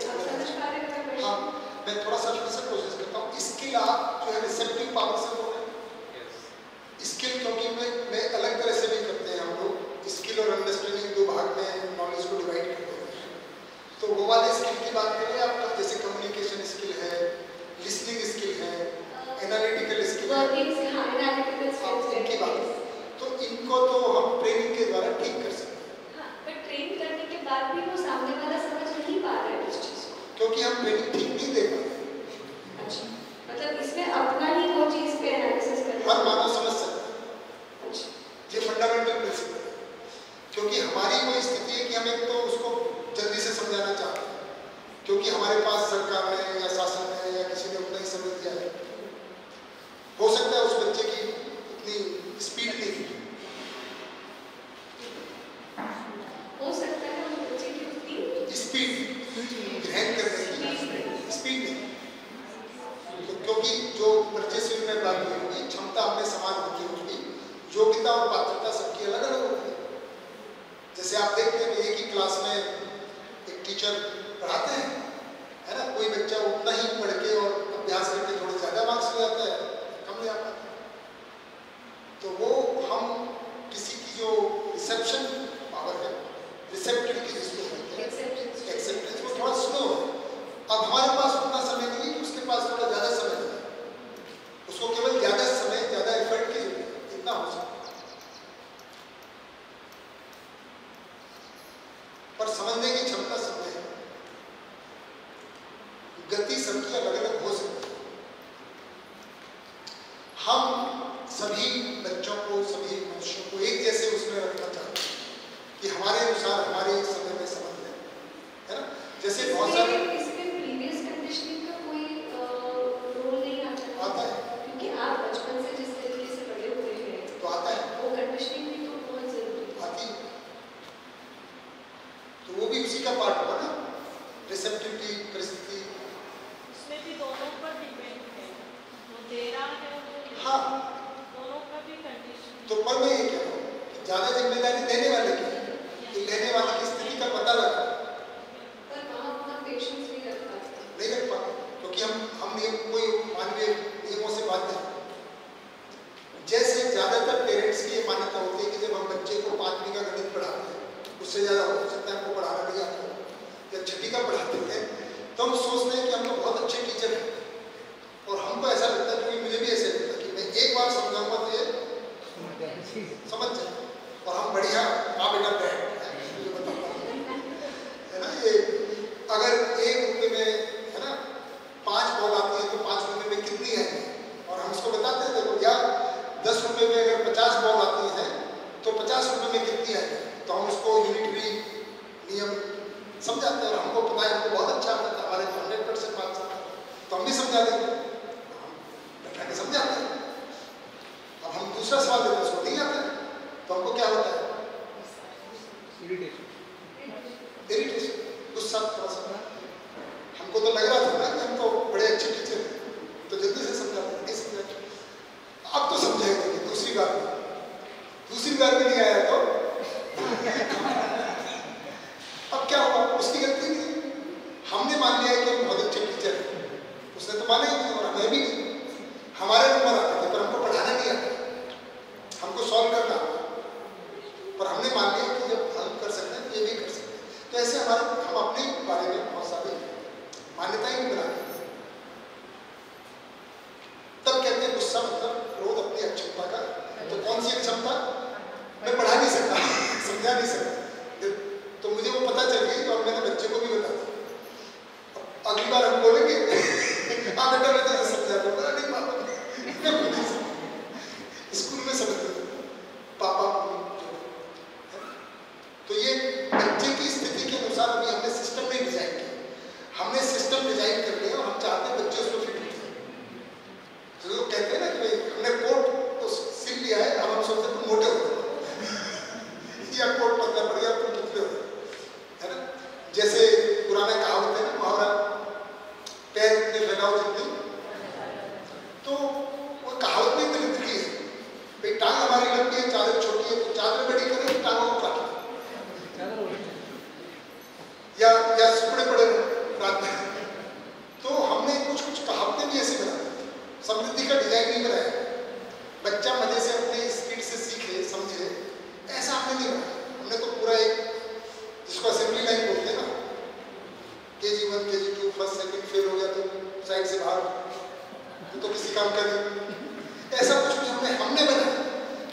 आप समझ पा रहे हैं?
हाँ, मैं थोड़ा सा फिर से कोशिश करता हूँ। स्किल आप जो है रिसेप्टिव पावर से बोल रहे हैं। स्किल क्योंकि मैं अलग तरह से भी करते हैं हम लोग। स्किल और अंडरस्टैंडिंग दो भाग में नॉलेज को डिवाइड करते हैं। तो वो वाले स्किल की बात करें आप, जैसे कम्युनिकेशन स्किल है, लिसनिंग स्किल है, एनालिटिकल स्किल है, इनकी बात। तो इनको तो हम ट्रेनिंग के द्वारा ठीक कर सकते हैं।
हाँ, पर ट्रेन करने के बाद भी वो सामने वाला समझ नहीं पा रहा है उस चीज़ को,
क्योंकि हम ट्रेनिंग ठीक नहीं दे पाते।
अच्छा, मतलब इसमें अपना ही वो चीज़ पे एनालिसिस करना
हर मानव समझ सकता है।
अच्छा,
ये फंडामेंटल प्रिंसिपल है। क्योंकि हमारी कोई स्थिति है कि हम एक तो उसको जल्दी से समझाना चाहते हैं, क्योंकि हमारे पास सरकार ने या शासन ने या किसी ने उतना ही समझ दिया है। हो सकता है उस बच्चे की इतनी स्पीड नहीं थी,
हो सकता है उस बच्चे की उतनी
स्पीड ग्रहण करने की स्पीड नहीं। तो क्योंकि जो परचेसिंग में बात हुई होगी, क्षमता हमें समान होती होगी, योग्यता और पात्रता सबकी अलग अलग होती है। जैसे आप देखते हैं एक ही क्लास में एक टीचर पढ़ाते हैं, है ना, कोई बच्चा उतना ही पढ़ के और अभ्यास करके थोड़े ज़्यादा मार्क्स ले आता है, कम ले आता है। तो वो हम किसी की जो रिसेप्शन पावर है, रिसेप्टिविटी जिसको कहते हैं, एक्सेप्टेंस, वो थोड़ा स्लो है। अब हमारे पास उतना समय नहीं है कि उसके पास थोड़ा ज़्यादा समय है, उसको केवल ज़्यादा समय, ज़्यादा एफर्ट की जरूरत है, इतना हो सकता है। पर समझने की क्षमता सबने है, गति सबकी अलग अलग हो सकती है। हम सभी बच्चों को, सभी मनुष्यों को एक जैसे उसमें रखना चाहते हैं कि हमारे अनुसार हमारे समय में समझ लें, है ना। जैसे बहुत सारे
इसमें प्रीवियस कंडीशनिंग का कोई रोल नहीं आता
है,
क्योंकि आप बचपन से जिस तरीके से बड़े हुए हैं
तो आता है,
वो कंडीशनिंग भी तो बहुत जरूरी
आती है। तो वो भी उसी का पार्ट होगा ना, रिसेप्टिविटी, परिस्थिति,
उसमें भी दोनों पर डिपेंड है, जो दे रहा है वो
हाँ,
दोनों का भी कंडीशन।
तो पर मैं ये कह रहा हूँ कि ज़्यादा जिम्मेदारी देने वाले की है, कि लेने वाले की स्थिति का पता लगा,
पर वहाँ अपना पेशेंस नहीं रख पाते,
नहीं रख पाते, क्योंकि हम कोई मानवीय नियमों से बाध्य हैं। जैसे ज़्यादातर पेरेंट्स की ये मान्यता होती है कि जब हम बच्चे को 5वीं का गणित पढ़ाते हैं, उससे ज़्यादा हो सकता है हमको पढ़ाना नहीं आता, या 6वीं का पढ़ाते हैं, तो हम सोचते हैं कि हम लोग बहुत अच्छे टीचर हैं। और हमको ऐसा लगता है, क्योंकि मुझे भी ऐसे लगता है कि मैं एक बार समझाऊंगा तो ये समझ जाए, और हम बढ़िया माँ बेटा बैठ है ना। ये अगर 1 रुपये में, है ना, 5 बॉल आती है तो 5 रुपये में कितनी है, और हम उसको बताते हैं देखो, या 10 रुपये में अगर 50 बॉल आती है तो 50 रुपये में कितनी है, तो हम उसको यूनिटरी नियम समझाते हैं। और हमको पता है, हमको बहुत अच्छा आता है, हमारे 100% मार्क्स आता है, तो हम भी समझा देंगे, बैठा के समझाते हैं। अब हम दूसरा सवाल देते हैं, उसको नहीं आता है, तो हमको क्या होता है, इरिटेशन, गुस्सा, थोड़ा सा। हमको तो लग रहा था ना कि हम तो बड़े अच्छे टीचर हैं, तो जल्दी से समझाते हैं, नहीं समझा, अब तो समझाएंगे। दूसरी बार भी नहीं आया गुस्सा मतलब क्रोध अपनी अक्षमता का। तो कौन सी अक्षमता? मैं पढ़ा नहीं सकता, समझा नहीं सकता। तो मुझे वो पता चल गई और मैंने बच्चे को भी बता दिया। अगली बार हम बोलेंगे हाँ बेटा मैं तो समझा दूंगा, नहीं पापा स्कूल में समझ पापा। तो ये बच्चे की स्थिति के अनुसार अभी हमने सिस्टम नहीं डिजाइन किया। हमने सिस्टम डिजाइन कर लिया और हम चाहते हैं बच्चे उसको फिट हो जाए। तो लोग कहते हैं ना कि भाई हमने कोट तो सिल लिया है, अब हम सोचते हैं तुम मोटे हो या कोट पतला पड़ गया तुम पतले हो, है ना। जैसे पुराना कहावत है ना, मुहावरा, पैर इतने फैलाओ जितनी, तो वो कहावत में दलित की है। भाई टांग हमारी लंबी है, चादर छोटी है, तो चादर बड़ी करें, टांगों को काट या सुपड़े पड़े रात में। तो हमने कुछ कुछ कहावतें भी ऐसे बना, समृद्धि का डिजाइन नहीं बनाया। बच्चा मजे से अपने स्पीड से सीखे समझे, ऐसा हमने नहीं बनाया। हमने तो पूरा एक जिसको असेंबली लाइन बोलते हैं ना, KG1 KG2 first second fail हो गया तो साइड से बाहर तो किसी काम का नहीं, ऐसा कुछ हमने बनाया।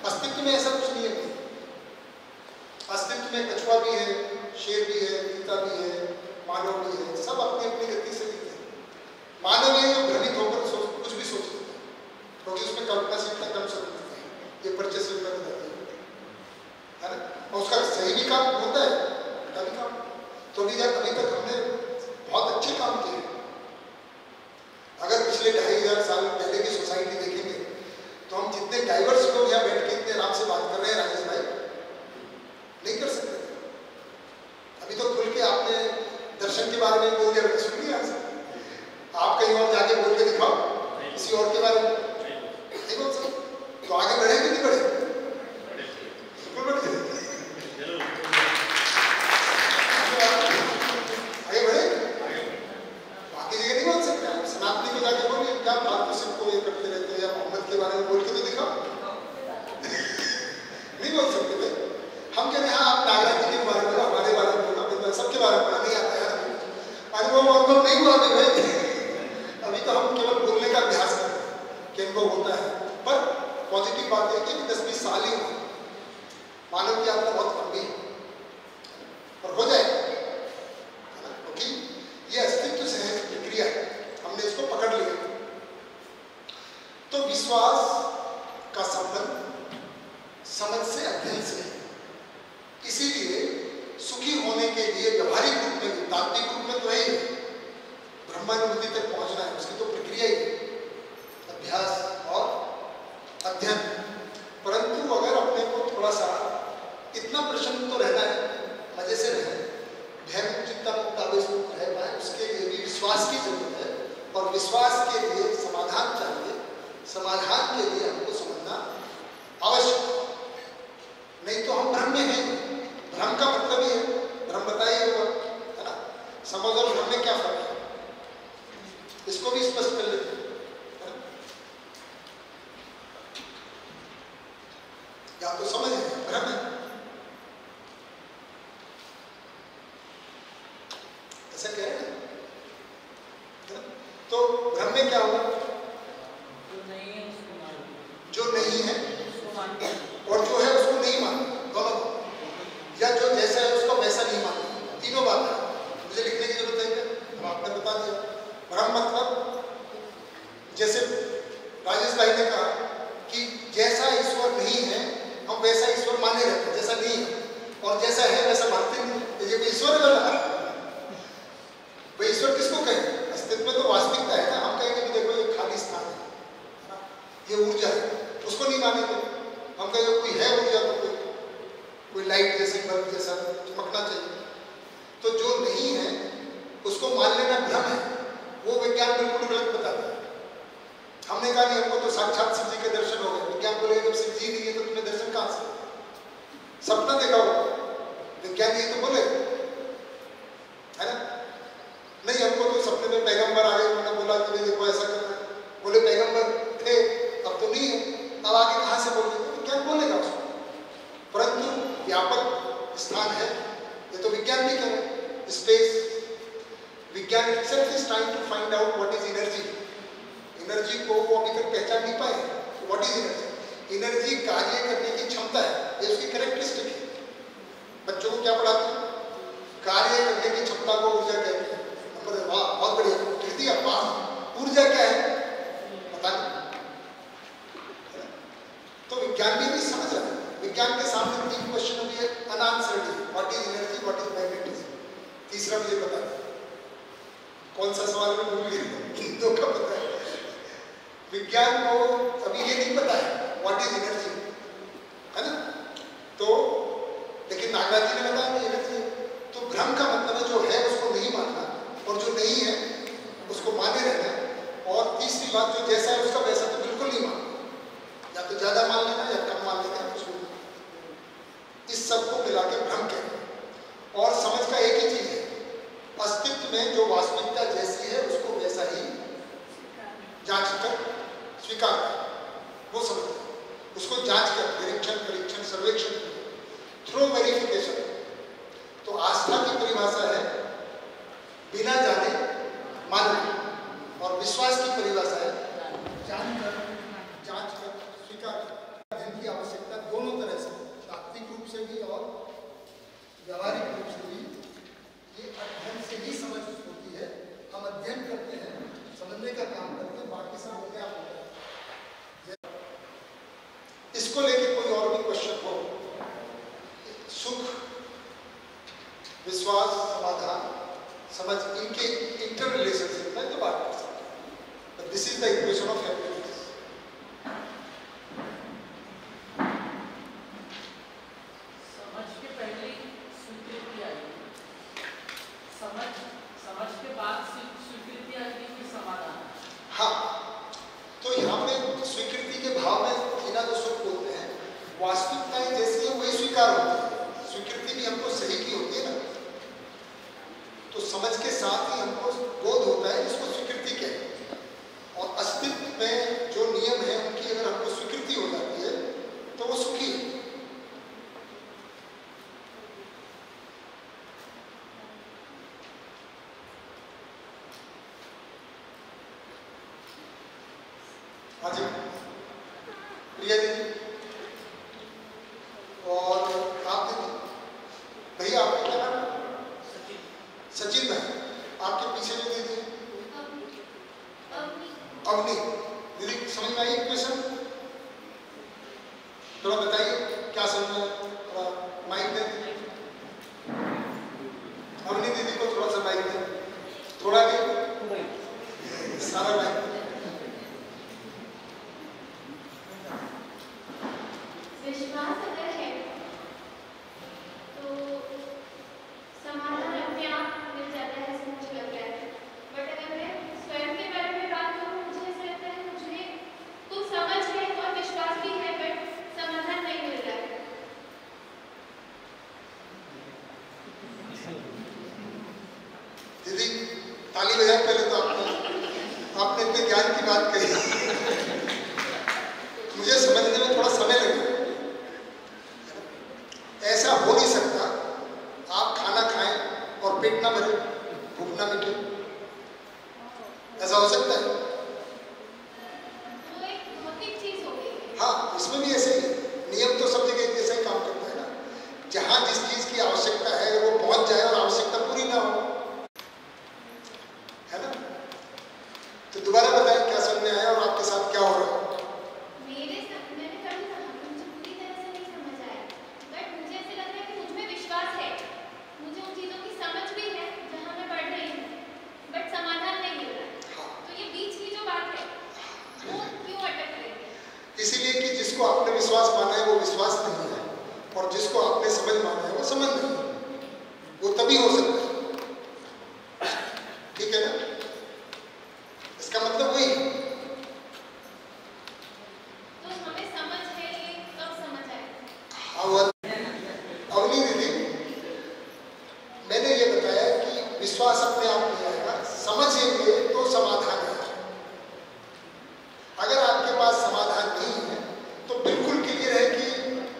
अस्तित्व में ऐसा कुछ नहीं है। अस्तित्व में कछुआ भी है, शेर भी है, चीता भी है, मानव भी है, सब अपनी अपनी गति से दिखते हैं। मानव ये भ्रमित होकर कुछ भी सोच सकता है, क्योंकि उसमें कल्पनाशीलता कम से कम होती है, ये परिचयशीलता हो जाती है ना। और उसका सही भी काम होता है, उल्टा भी काम। तो अभी तक हमने बहुत अच्छे काम किए। अगर पिछले 2500 साल पहले की सोसाइटी देखेंगे तो हम जितने डाइवर्स लोग यहाँ बैठ के इतने आराम से बात कर रहे हैं राजेश भाई, नहीं कर सकते। अभी तो खुल के आपने दर्शन के बारे में बोल दिया, सुन लिया। आप कहीं और जाके बोल के दिखाओ किसी और के बारे में, नहीं बोल सकते। तो आगे बढ़े कि नहीं बढ़े? बिल्कुल बढ़े, आगे बढ़े। बाकी जगह नहीं बोल सकते। आप सनातनी को जाके बोलिए क्या बात तो सबको ये करते रहते हैं, या मोहम्मद के बारे में बोल के तो दिखाओ नहीं बोल सकते भाई। हम कह रहे हैं हाँ आप नागराज जी के बारे में बोलो, हमारे बारे में बोलो, सबके बारे में नहीं आता यार, अनुभव नहीं हुआ भाई। अभी तो हम केवल बोलने का अभ्यास कर रहे हैं कि अनुभव होता है। पर पॉजिटिव बात है कि 10-20 साल ही हुए, मानव की यात्रा बहुत लंबी है और हो जाएगा, क्योंकि ये अस्तित्व से है, प्रक्रिया है, हमने इसको पकड़ लिया। तो विश्वास का संबंध समझ से, अध्ययन से है। इसीलिए सुखी होने के लिए व्यवहारिक रूप में, तात्विक रूप में तो है ही, ब्रह्मानुभूति तक पहुंचना है, उसकी तो प्रक्रिया ही है, अभ्यास और अध्ययन। परंतु अगर अपने को थोड़ा सा इतना प्रसन्न तो रहना है, मजे से रहे, भय चिंता मुक्त आवेश मुक्त रह पाए, उसके लिए भी विश्वास की जरूरत है। और विश्वास के लिए समाधान चाहिए, समाधान के लिए हमको समझना आवश्यक, नहीं तो हम भ्रम में हैं। भ्रम का मतलब ही है, भ्रम बताइए होगा, है ना। समझ और भ्रम में क्या फर्क है, इसको भी स्पष्ट कर लेते हैं। या तो समझ है, भ्रम है, ऐसा कह रहे हैं। तो भ्रम में क्या होगा? जो नहीं है और जो है उसको नहीं मानना, दोनों। या जो जैसा है उसको वैसा नहीं मानना, तीनों बात है। मुझे लिखने की जरूरत है क्या? अब आपने बता दिया। भ्रम मतलब जैसे राजेश भाई ने कहा कि जैसा ईश्वर नहीं है हम वैसा ईश्वर माने रहते हैं, जैसा नहीं है, और जैसा है वैसा मानते नहीं। ये ईश्वर वाला भाई, ईश्वर किसको कहें? अस्तित्व में तो वास्तविकता है ना। हम कहेंगे कि देखो ये खाली स्थान है, ये ऊर्जा है, उसको नहीं मानेंगे। हम कहेंगे कोई है ऊर्जा, तो कोई लाइट जैसी, बल्ब जैसा चमकना चाहिए। तो जो नहीं है उसको मान लेना भ्रम है, वो विज्ञान बिल्कुल गलत बताता है। हमने कहा नहीं, हमको तो साक्षात शिव जी के दर्शन हो गए। विज्ञान बोलेगा जब शिव जी नहीं है तो तुम्हें दर्शन कहां से? सपना देखा होगा, विज्ञान ये तो बोले, है ना। नहीं, हमको तो सपने में पैगंबर आ गए, उन्होंने बोला कि नहीं देखो ऐसा करना है। बोले पैगंबर थे, अब तो नहीं है, अब आगे कहां से बोल रहे? विज्ञान बोलेगा उसको। परंतु व्यापक स्थान है, ये तो विज्ञान भी करे। स्पेस, विज्ञान itself is trying to find out what is energy। Energy को वो अभी तक पहचान जान नहीं पाए। What is energy? एनर्जी कार्य करने की क्षमता है, ये उसकी कैरेक्टरिस्टिक है। बच्चों को क्या पढ़ाते हैं? कार्य करने की क्षमता को ऊर्जा कहते हैं। नंबर वाह, बहुत बढ़िया, लिख दिया पास। ऊर्जा क्या है पता नहीं। तो विज्ञान भी समझ रहा है। विज्ञान के सामने 3 क्वेश्चन अभी है अनआंसर्ड है। What is energy, what is magnetism. तीसरा मुझे पता है कौन सा सवाल में भूल गए, 2 का पता है। विज्ञान को अभी ये नहीं पता है व्हाट इज एनर्जी, है ना। तो लेकिन नागराज जी ने बताया कि एनर्जी है। तो भ्रम का मतलब है जो है उसको नहीं मानना, और जो नहीं है उसको माने रहना। और तीसरी बात, जो जैसा है उसका वैसा तो बिल्कुल नहीं मानना, या तो ज्यादा मान लेना या कम मान लेना, कुछ नहीं। इस सब को मिला के भ्रम कहते हैं। और समझ का एक ही चीज है, अस्तित्व में जो वास्तविकता जैसी है उसको वैसा ही जांच कर स्वीकार कर, वो समझ उसको जांच कर, निरीक्षण, परीक्षण, सर्वेक्षण, थ्रू वेरिफिकेशन। तो आस्था की परिभाषा है बिना जाने मानना, और विश्वास की परिभाषा है जानकर, जांच कर, स्वीकार कर। अध्ययन की आवश्यकता दोनों तरह से, तात्विक रूप से भी और व्यावहारिक रूप से भी। ये अध्ययन से ही समझ होती है। हम अध्ययन करते हैं, समझने का काम करते हैं, बाकी सब अपने आप होता है। इसको लेके कोई और भी क्वेश्चन हो, सुख, विश्वास, समाधान, समझ, इनके इंटर रिलेशनशिप में तो बात कर सकते हैं। But this is the equation of happiness.
समझ के पहले स्वीकृति आएगी, समझ के बाद स्वीकृति आएगी कि समाधान।
हाँ, तो यहाँ पे स्वीकृति के भाव में बिना जो सुख बोलते हैं, वास्तविकताएं जैसी है वही स्वीकार होती है। स्वीकृति भी हमको सही की होती है ना, तो समझ के साथ ही हमको बोध होता है, इसको स्वीकृति कहते हैं। और अस्तित्व में जो नियम है उनकी अगर हमको स्वीकृति हो जाती है तो वो सुखी है। हाँ जी, प्रिया दीदी और आप दीदी, भैया आपका क्या नाम? सचिन भाई। आपके पीछे जो दीदी अवनी दीदी, समझ में आई क्वेश्चन? थोड़ा बताइए क्या समझ में, थोड़ा माइक दे। अवनी दीदी को थोड़ा सा माइक दे, थोड़ा दे, सारा माइक।
विश्वास अगर है तो समाधान अपने आप मिल जाता है, ऐसा मुझे लग रहा है। बट अगर मैं स्वयं के बारे में बात करूँ, मुझे ऐसा लगता है मुझे कुछ समझ है और विश्वास भी है, बट समाधान नहीं मिल रहा है।
दीदी ताली बजाए पहले तो आपने इतने ज्ञान की बात कही, मुझे समझने में थोड़ा समय लगा। ऐसा हो नहीं सकता आप खाना खाएं और पेट ना भरे, भूख ना मिटे। ऐसा हो सकता है?
वो एक भौतिक चीज हो गई।
हाँ, इसमें भी ऐसे ही नियम तो सब जगह ऐसा ही काम करता है ना। जहां जिस चीज की आवश्यकता है वो पहुंच जाए और आवश्यकता पूरी ना हो, है ना। तो दोबारा बताएं क्या समझ में आया और आपके साथ क्या हो रहा है?
मैंने कभी कहा मुझे पूरी तरह से नहीं समझ आया, बट मुझे ऐसे लग रहा है कि मुझ में विश्वास है, मुझे उन चीज़ों की समझ भी है जहाँ मैं पढ़ रही हूँ, बट समाधान नहीं मिल रहा है। तो ये बीच की जो बात है वो क्यों अटक रही है?
इसीलिए कि जिसको आपने विश्वास माना है वो विश्वास नहीं है, और जिसको आपने समझ माना है वो समझ नहीं है। वो तभी हो सकता है, ठीक है ना। इसका मतलब वही है।
तो हमें समझ है, ये कब समझ आएगा?
हाँ, अवनी दीदी, मैंने ये बताया कि विश्वास अपने आप नहीं आएगा, समझेंगे तो समाधान है। अगर आपके पास समाधान नहीं है तो बिल्कुल क्लियर है कि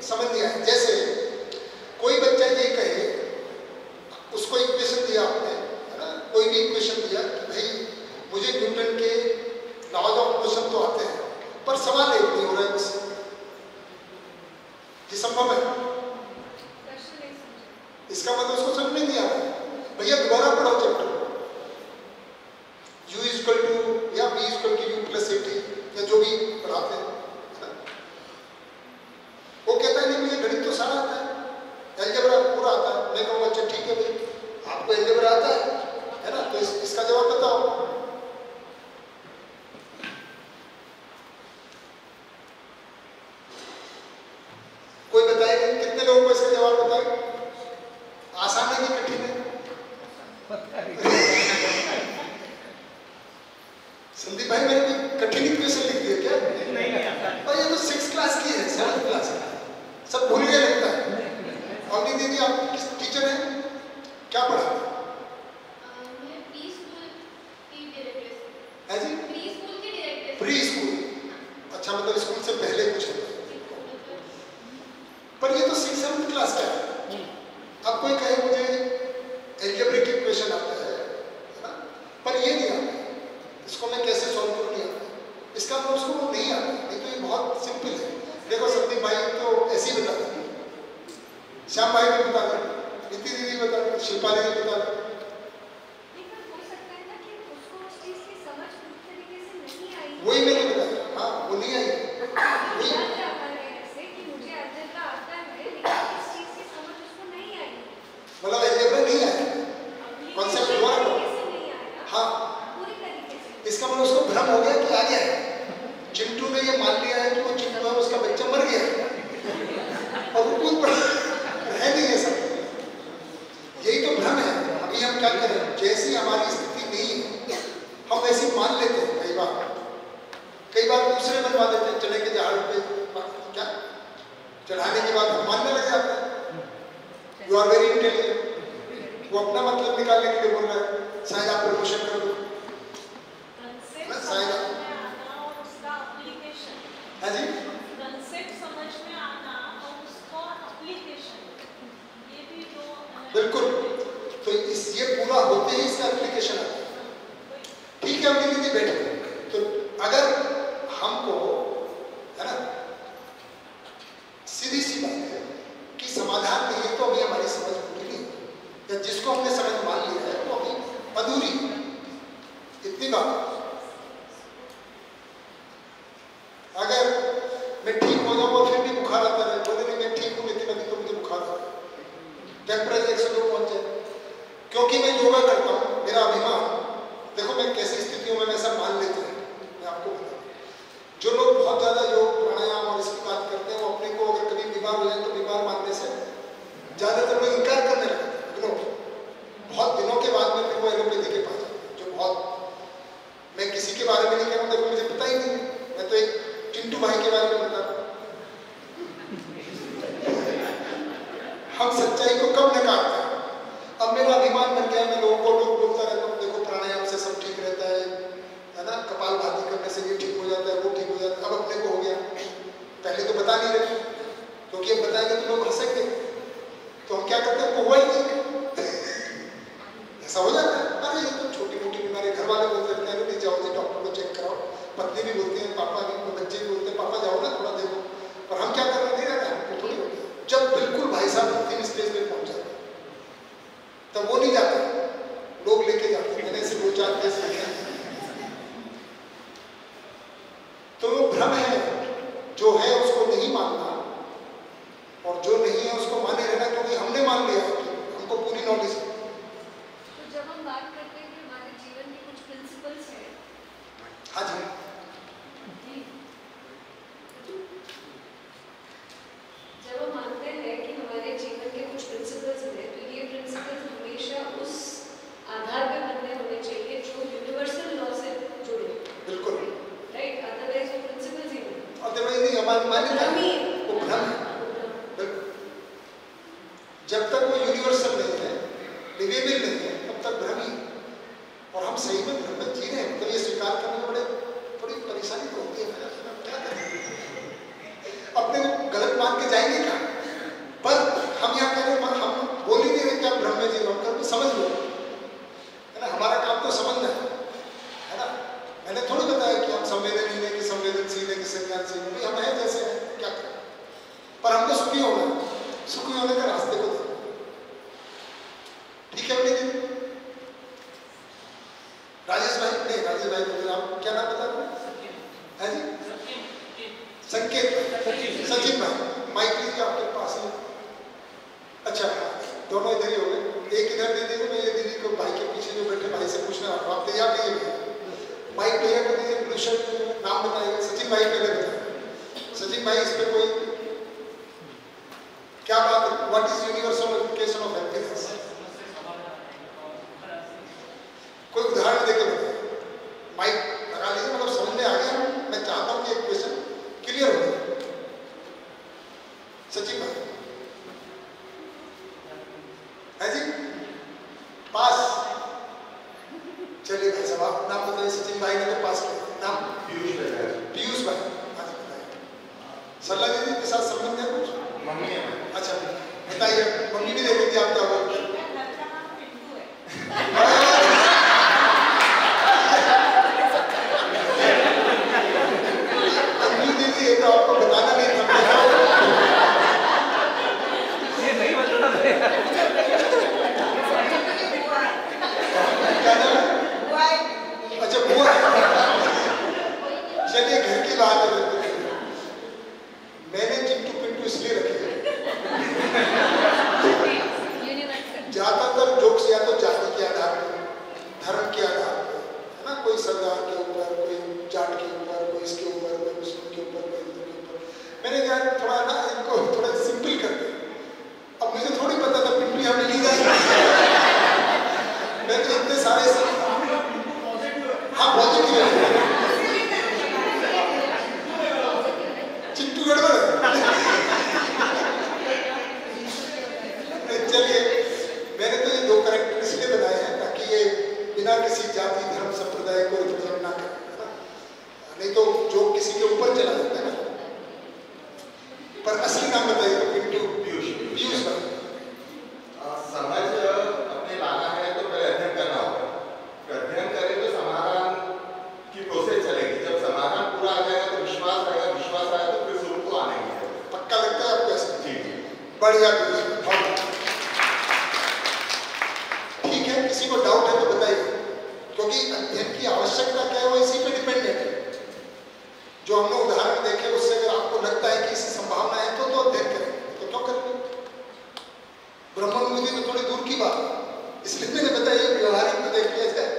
समझ नहीं आए। जैसे कोई बच्चा ये कहे, उसको इक्वेशन दिया आपने, है ना, कोई भी इक्वेशन दिया कि भाई मुझे न्यूटन के लॉज ऑफ मोशन तो आते हैं पर सवाल एक नहीं हो रहा है इससे। ये संभव है? इसका मतलब उसको समझ में नहीं आ रहा है। भैया दोबारा पढ़ो चैप्टर, u इक्वल टू या v equal to u plus t या जो भी पढ़ाते हैं। वो कहता है नहीं मुझे गणित तो सारा आता है, एलजेब्रा पूरा आता है। मैं कहूँगा अच्छा ठीक है भाई, आपको एलजेब्रा आता है ना, तो इसका जवाब बताओ। कोई बताएगा? कितने लोगों को इसका जवाब बताए? आसान है कि कठिन है? संदीप भाई मैंने कोई कठिन इक्वेशन लिख दिया क्या?
नहीं
और ये तो 6th क्लास की है, 7th क्लास की, सब भूल गए लगता है। और दीदी आप किस टीचर हैं, क्या पढ़ाते हैं? है जी? Pre school. अच्छा, मतलब स्कूल से पहले कुछ है। पर ये तो 6th 7th क्लास का है। अब कोई कहे मुझे एल्जेब्रिक इक्वेशन आता है ना, पर ये नहीं आता, इसको मैं कैसे सॉल्व करूँ नहीं आता, इसका मतलब उसको वो नहीं आता। नहीं तो ये बहुत सिंपल है। देखो संदीप भाई तो ऐसे ही बता देंगे, श्याम भाई भी बता दें, नीति दीदी बता दें, शिल्पा दीदी बता दें। वही मैंने बताया, हाँ वो नहीं आई। मतलब एल्जेब्रा नहीं आया, कॉन्सेप्ट हुआ है। हाँ, इसका मतलब उसको भ्रम हो गया कि आ गया है। चिंटू ने ये मान लिया है कि वो चिंटू है, उसका बच्चा मर गया और वो कूद पड़ा है, नहीं है सब। यही तो भ्रम है। अभी हम क्या करें, जैसी हमारी स्थिति नहीं है हम वैसी मान लेते हैं। कई बार दूसरे बनवा देते हैं, चने के झाड़ पे क्या चढ़ाने के बाद हम मानने लग जाते हैं। You are very intelligent. वो अपना मतलब निकालने के लिए बोल रहा है, शायद आप प्रमोशन कर दो, शायद हाँ जी,
कंसेप्ट समझ में आना और उसको एप्लीकेशन, ये भी दो
बिल्कुल। तो ये पूरा होते ही इसका एप्लीकेशन आता है। ठीक है, हम दीदी बैठे तो अगर हमको है ना, सीधी सी बात है कि समाधान नहीं है तो अभी हमारी समझ पूरी नहीं, या जिसको हमने समझ मान लिया है वो अभी अधूरी, इतनी बात। अगर मैं ठीक हो जाऊँ और फिर भी बुखार आता है, बोले नहीं मैं ठीक हूँ लेकिन अभी तो मुझे बुखार आता है, टेम्परेचर 102 पहुंच जाए, क्योंकि मैं योगा करता हूँ, मेरा अभिमान। देखो मैं कैसी स्थितियों में ऐसा मान लेता हूँ, मैं आपको बता, जो लोग बहुत ज्यादा योग प्राणायाम और इसकी बात करते हैं वो अपने को अगर कभी बीमार हो जाए तो बीमार मानने से ज्यादातर लोग इनकार करने लगते हैं। बहुत दिनों के बाद में फिर वो एलोपैथी के पास जाते, जो बहुत, मैं किसी के बारे में नहीं कह रहा हूँ, देखो मुझे पता ही नहीं, मैं तो एक चिंटू भाई के बारे में बता रहा हूँ। हम सच्चाई को कब नकारते हैं? अब मेरा अभिमान बन गया, मैं लोगों को बोलता रहता हूँ देखो प्राणायाम से सब ठीक रहता है ना, कपालभाति करने से ये ठीक हो जाता है, वो ठीक हो जाता है। अब अपने को हो गया, पहले तो बता नहीं रहे, क्योंकि अब बताएंगे तो लोग हंसेंगे, तो हम क्या करते हैं, हुआ ही नहीं, ऐसा हो जाता है। अरे ये तो छोटी मोटी बीमारी, घर वाले बोलते रहते हैं नहीं जाओ जी डॉक्टर को चेक कराओ, पत्नी भी बोलती है, पापा भी, बच्चे भी बोलते हैं पापा जाओ ना थोड़ा देखो, पर हम क्या करना नहीं रहता हमको थोड़ी। जब बिल्कुल भाई साहब अंतिम स्टेज पे पहुंच जाते तब वो नहीं जाते, लोग लेके जाते। मैंने ऐसे 2-4 केस देखे। तो वो भ्रम है, जो है उसको नहीं मानना और जो नहीं है उसको माने रहना, क्योंकि हमने मान लिया है, हमको पूरी नॉलेज है।
तो जब हम बात करते हैं कि हमारे जीवन के कुछ प्रिंसिपल्स हैं,
हाँ जी,
जब हम मानते हैं कि हमारे जीवन के कुछ प्रिंसिपल्स हैं, तो ये प्रिंसिपल्स हमेशा उस आधार पे बनने होने चाहिए जो यूनिवर्सल लॉ से जुड़े।
बिल्कुल
राइट, अदरवाइज वो प्रिंसिपल्स ही नहीं,
अदरवाइज नहीं, हमारी मान्यता वो भ्रम है। जब तक वो यूनिवर्सल नहीं है, लिवेबल नहीं है, तब तक भ्रम ही। और हम सही में भ्रम में जी रहे हैं, तो ये स्वीकार करने में बड़ी परेशानी तो होती है। क्या करें, अपने को गलत मान के जाएंगे क्या? पर हम यहाँ कह रहे हैं, हम बोल ही नहीं रहे कि आप भ्रम में जी रहे हो, हम समझ लो, है ना, हमारा काम तो समझना है ना। मैंने थोड़ी बताया कि हम संवेदनहीन है कि संवेदनशील है कि संवेदनशील नहीं, हम हैं जैसे हैं, क्या करें, पर हमको सुखी होना है, सुखी होने का रास्ते को देखो। ठीक है दीदी? राजेश भाई नहीं, राजेश भाई बोले आप क्या नाम बता रहे हैं जी? संकेत भाई, सचिन भाई, माइक लीजिए आपके पास ही। अच्छा दोनों इधर ही हो गए, एक इधर दे दीजिए, मैं ये दीदी को भाई के पीछे जो बैठे भाई से पूछना, आप तैयार नहीं है? माइक भैया को दीजिए, ब्लू शर्ट नाम बताइए। सचिन भाई पहले बताइए। सचिन भाई इस पे कोई क्या बात है? What is universalification of happiness? कोई उदाहरण देकर बताइए। माइक लगा लीजिए, मतलब समझ में आ गया। मैं चाहता हूं कि एक क्वेश्चन क्लियर हो जाए। सचिन भाई है जी? पास? चलिए भाई साहब आप नाम बताइए। सचिन भाई ने तो पास किया। नाम? पीयूष भाई। पीयूष भाई, हाँ जी बताइए। सरला दीदी के साथ संबंध है कुछ? मम्मी है। अच्छा बताइए, मम्मी भी देख लेती आप क्या बोलते हैं? ये तो आपको बताना नहीं था।
ये नहीं बताना था।
क्या नाम? अच्छा बुआ। चलिए घर की बात है। मैंने चिंटू पिंटू इसलिए रखे ज्यादातर जोक्स या तो जाति के आधार पर, धर्म के आधार पर, है ना, कोई सरदार के ऊपर, कोई जाट के ऊपर, कोई इसके ऊपर, कोई मुस्लिम के ऊपर, कोई हिंदू के ऊपर। मैंने कहा थोड़ा ना इनको थोड़ा सिंपल कर दे। अब मुझे थोड़ी पता था पिंटू यहाँ मिली जाएगी। मैं तो इतने सारे हाँ पॉजिटिव है। चिंटू गड़बड़। चलिए मैंने तो ये दो कैरेक्टर इसलिए बनाए हैं ताकि ये बिना किसी जाति धर्म संप्रदाय को रिप्रेजेंट ना करें, है ना, नहीं तो जो किसी के ऊपर चला जाता है ना। पर असली नाम बताइए तो पिंटू। पीयूष। पीयूष भाई
समझ अपने लाना है तो पहले अध्ययन करना होगा। अध्ययन करें तो समाधान की प्रोसेस चलेगी। जब समाधान पूरा आ जाएगा तो विश्वास आएगा, विश्वास आएगा तो फिर सुख को आने की है।
पक्का लगता है आपको ऐसा?
जी जी
बढ़िया। ठीक है, किसी को डाउट है तो बताइए, क्योंकि अध्ययन की आवश्यकता क्या है वो इसी पे डिपेंडेंट है। जो हमने उदाहरण देखे उससे अगर आपको लगता है कि इसकी संभावना है तो अध्ययन करेंगे, तो क्यों करेंगे? ब्रह्मविद्या तो थोड़ी दूर की बात है, इसलिए मैंने बताया व्यवहारिक में देख लिया जाए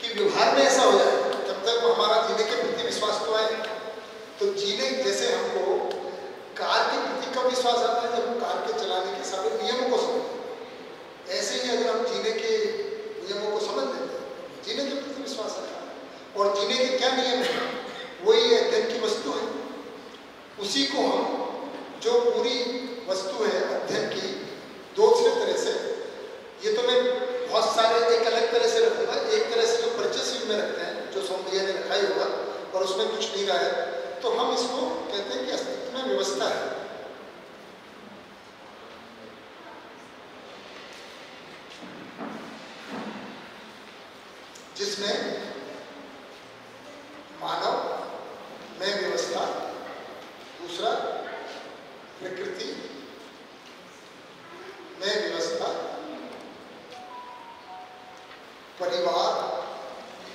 कि व्यवहार में ऐसा हो जाए। जब तक हमारा जीने के प्रति विश्वास तो आए, तो जीने जैसे हमको कार के प्रति कब विश्वास आता है? जब कार के चलाने के सारे नियमों को समझते हैं। ऐसे ही अगर हम जीने के नियमों को समझ लेते हैं, जीने के प्रति विश्वास आता है। और जीने के क्या नियम है? वही अध्ययन की वस्तु है। उसी को हम जो पूरी वस्तु है अध्ययन की दूसरे तरह से, ये तो मैं बहुत सारे एक अलग तरह से रखूंगा। एक तरह से जो परचेसिंग में रखते हैं, जो सौंदर्य ने रखा ही होगा और उसमें कुछ नहीं रहा है, तो हम इसको कहते हैं कि अस्तित्व में व्यवस्था है। जिसमें मानव में व्यवस्था, दूसरा प्रकृति में व्यवस्था, परिवार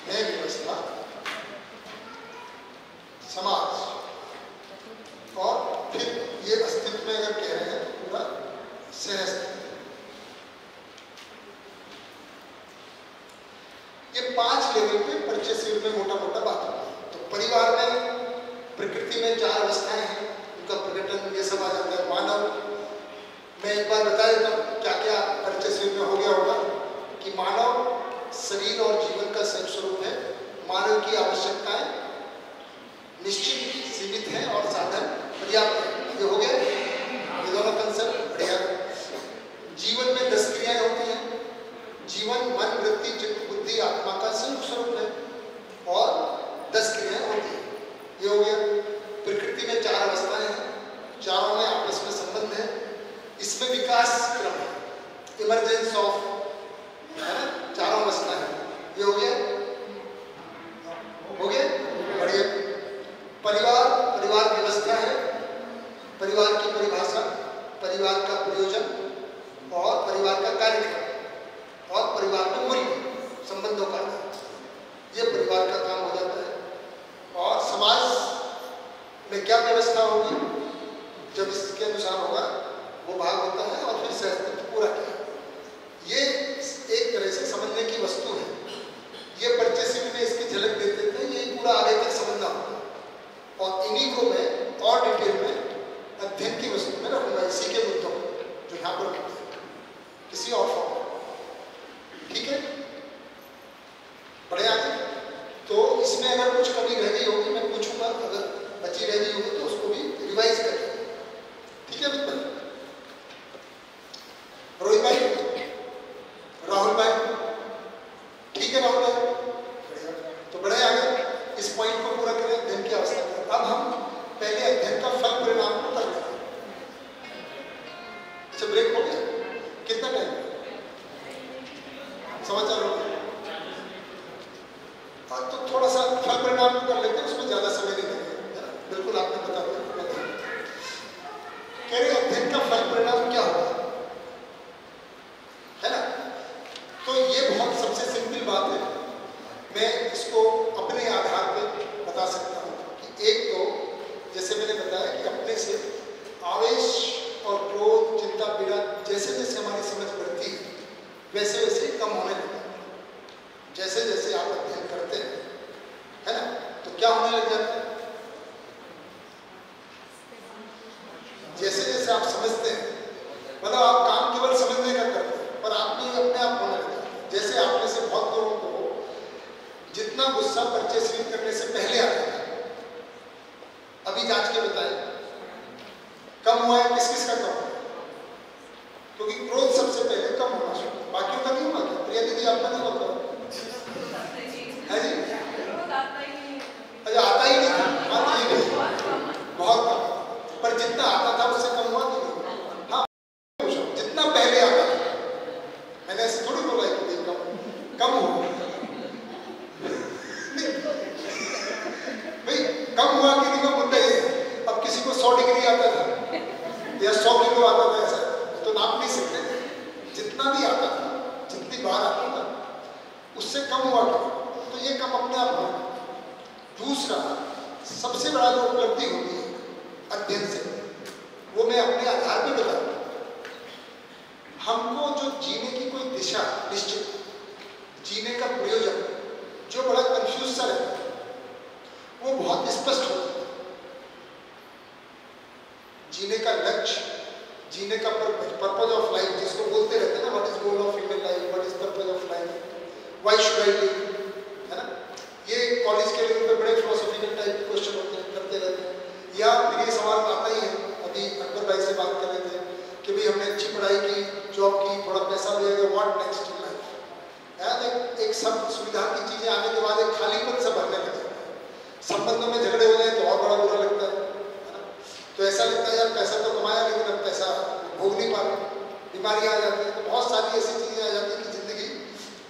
में व्यवस्था, समाज, और फिर ये अस्तित्व में अगर कह रहे हैं तो पूरा सहअस्तित्व। ये 5 लेवल पे परचेसिव में मोटा मोटा बात होती है। तो परिवार में प्रकृति में 4 अवस्थाएं हैं, उनका प्रकटन ये सब आ जाता है। मानव मैं एक बार बता देता हूँ क्या क्या परचेसिव में हो गया होगा कि मानव शरीर और जीवन का संयुक्त स्वरूप है। मानव की आवश्यकताएं निश्चित सीमित हैं और साधन पर्याप्त है। ये हो गया, ये दोनों कंसेप्ट बढ़िया। जीवन में 10 क्रियाएं होती हैं। जीवन मन वृत्ति चित्त बुद्धि आत्मा का संयुक्त स्वरूप है और 10 क्रियाएं होती हैं। ये हो गया। प्रकृति में 4 अवस्थाएं हैं, चारों में आपस में संबंध है। इसमें विकास क्रम है, इमरजेंस ऑफ, है ना, 4 अवस्था है। ये हो गया, हो गया बढ़िया। परिवार परिवार व्यवस्था है, परिवार की परिभाषा, परिवार का प्रयोजन और परिवार का कार्यक्रम और परिवार के मूल्य, संबंधों का ये परिवार का काम हो जाता है। और समाज में क्या व्यवस्था होगी, जब इसके अनुसार होगा वो भाग होता है और फिर सहअस्तित्व पूरा किया। ये एक तरह से समझने की वस्तु है। ये परचेसिंग में इसकी झलक देते थे, ये पूरा आगे तक समझना होगा और इन्हीं को मैं और डिटेल में अध्ययन की वस्तु में रखूंगा, इसी के मुद्दों जो यहाँ पर रखते हैं किसी और फॉर्म में। ठीक है, बढ़े आगे। तो इसमें अगर कुछ कमी रह गई होगी मैं पूछूंगा, अगर बची रह गई होगी तो उसको भी रिवाइज करेंगे। ठीक है मित्र, रोहित भाई, राहुल भाई, ठीक है राहुल भाई, तो बढ़े आगे। इस पॉइंट को पूरा करें, अध्ययन की आवश्यकता। अब हम पहले अध्ययन का फल परिणाम को कर लेते हैं। अच्छा ब्रेक हो गया, कितना टाइम, समाचार हो गया, तो थोड़ा सा फल परिणाम को कर लेते हैं, उसमें ज्यादा समय नहीं लगेगा। बिल्कुल आपने बता दिया। कह रहे अध्ययन का फल परिणाम क्या होगा, है ना। तो ये बहुत सबसे सिंपल बात है, मैं इसको अपने आधार पे बता सकता हूँ कि एक तो जैसे मैंने बताया कि अपने से आवेश और क्रोध, चिंता, पीड़ा जैसे जैसे हमारी समझ बढ़ती है वैसे वैसे कम होने लगता है। जैसे जैसे आप अध्ययन करते हैं, है ना, तो क्या होने लग जाता है, जैसे जैसे आप समझते हैं, मतलब आप काम केवल समझने का करते हैं पर आप भी अपने आप होने लगता है। जैसे आप में से बहुत लोगों को जितना गुस्सा परचेस करने से पहले आता था, अभी जांच के बताएं कम हुआ है, किस किस का कम हुआ है, क्योंकि क्रोध सबसे पहले कम होना चाहिए, बाकियों का नहीं हुआ। क्या प्रिया दीदी आपका नहीं होता है जी, अच्छा आता ही नहीं था, हाँ ये नहीं, बहुत कम, पर जितना आता था उससे कम हुआ तो नहीं। हाँ जितना पहले आता था, मैंने ऐसे थोड़ी बोला है कि कम हुआ भाई, कम हुआ कि नहीं, मुद्दा ये है। अब किसी को 100 डिग्री आता था या 100 किलो आता था, ऐसा तो नाप नहीं सकते। जितना भी आता था, जितनी बार आता था उससे कम हुआ था, तो ये कम अपने आप हुआ। दूसरा सबसे बड़ा जो उपलब्धि होती है अध्ययन से, वो मैं अपने आधार पर बताऊँ। हमको जो जीने की कोई दिशा निश्चित, जीने का प्रयोजन जो बड़ा कंफ्यूज सा रहता है, वो बहुत स्पष्ट होता है। जीने का लक्ष्य, जीने का पर्पज ऑफ लाइफ जिसको बोलते रहते हैं ना, what is goal of human life, what is purpose of life, why should I live, है ना। ये कॉलेज के लेवल पे बड़े फिलोसॉफिकल टाइप के क्वेश्चन होते हैं, करते रहते हैं। या फिर ये सवाल आता ही है, अभी अकबर भाई से बात कर रहे थे कि भाई हमने अच्छी पढ़ाई की, जॉब की, थोड़ा पैसा भी आएगा, व्हाट नेक्स्ट इन लाइफ। एक सब सुविधा की चीजें आने के बाद एक खालीपन से भरने लग जाता है। संबंधों में झगड़े हो जाए तो और बड़ा बुरा लगता है ना। तो ऐसा लगता है यार पैसा तो कमाया लेकिन अब पैसा भोग नहीं पा रहे, बीमारियां आ जाती हैं। तो बहुत सारी ऐसी चीजें आ जाती हैं कि जिंदगी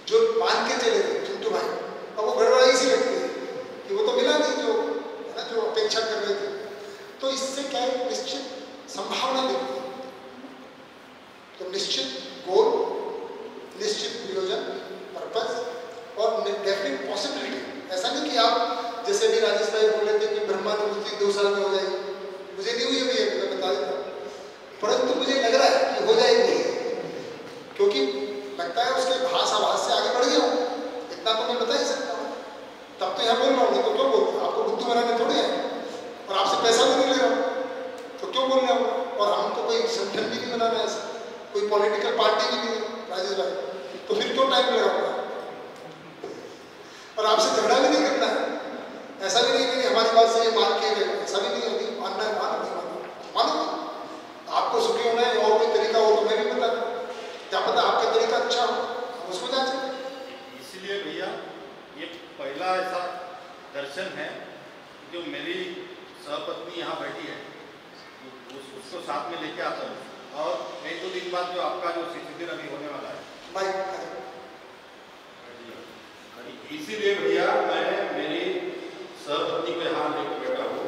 जो मान के चले थे चिंटू भाई, अब वो गड़बड़ाई सी लगती है कि वो तो मिला नहीं जो, है ना, जो अपेक्षा कर रहे थे। तो इससे क्या है, निश्चित संभावना मिलती है। तो निश्चित गोल, निश्चित प्रयोजन, पर्पज और डेफिनेट पॉसिबिलिटी। ऐसा नहीं कि आप जैसे भी राजेश भाई बोल रहे थे कि ब्रह्मानुभूति 2 साल में हो जाएगी, मुझे नहीं हुई है भैया, मैं बता देता हूँ, परंतु मुझे लग रहा है कि हो जाएगी, क्योंकि लगता है उसके भाष आभास से आगे बढ़ गया हूँ। इतना तो मैं बता ही सकता हूँ, तब तो यहाँ बोल रहा हूँ, नहीं तो क्यों बोल रहा हूँ। आपको बुद्धू बनाने थोड़े हैं और आपसे पैसा भी नहीं ले रहा हूँ, तो क्यों बोल रहा हूँ। और हमको कोई संगठन भी नहीं बनाना है, ऐसा कोई पॉलिटिकल पार्टी भी नहीं है राजेश भाई, तो फिर क्यों टाइम लगाऊंगा। और आपसे झगड़ा भी नहीं करना है, ऐसा भी नहीं कि हमारी बात से ये मान के गए, ऐसा भी नहीं होती। मानना है मानो, नहीं मानो मानो, आपको सुखी होना है और कोई तरीका हो तो मैं भी बता दूँ, क्या पता आपका तरीका अच्छा हो, हम उसको जांचें।
इसलिए भैया ये पहला ऐसा दर्शन है जो मेरी सहपत्नी यहाँ बैठी है, उसको साथ में लेके आता हूँ। और 1-2 दिन बाद जो आपका जो शिशिर अभी होने वाला है, इसीलिए भैया मैं मेरी सहपत्नी को यहाँ लेकर बैठा हूँ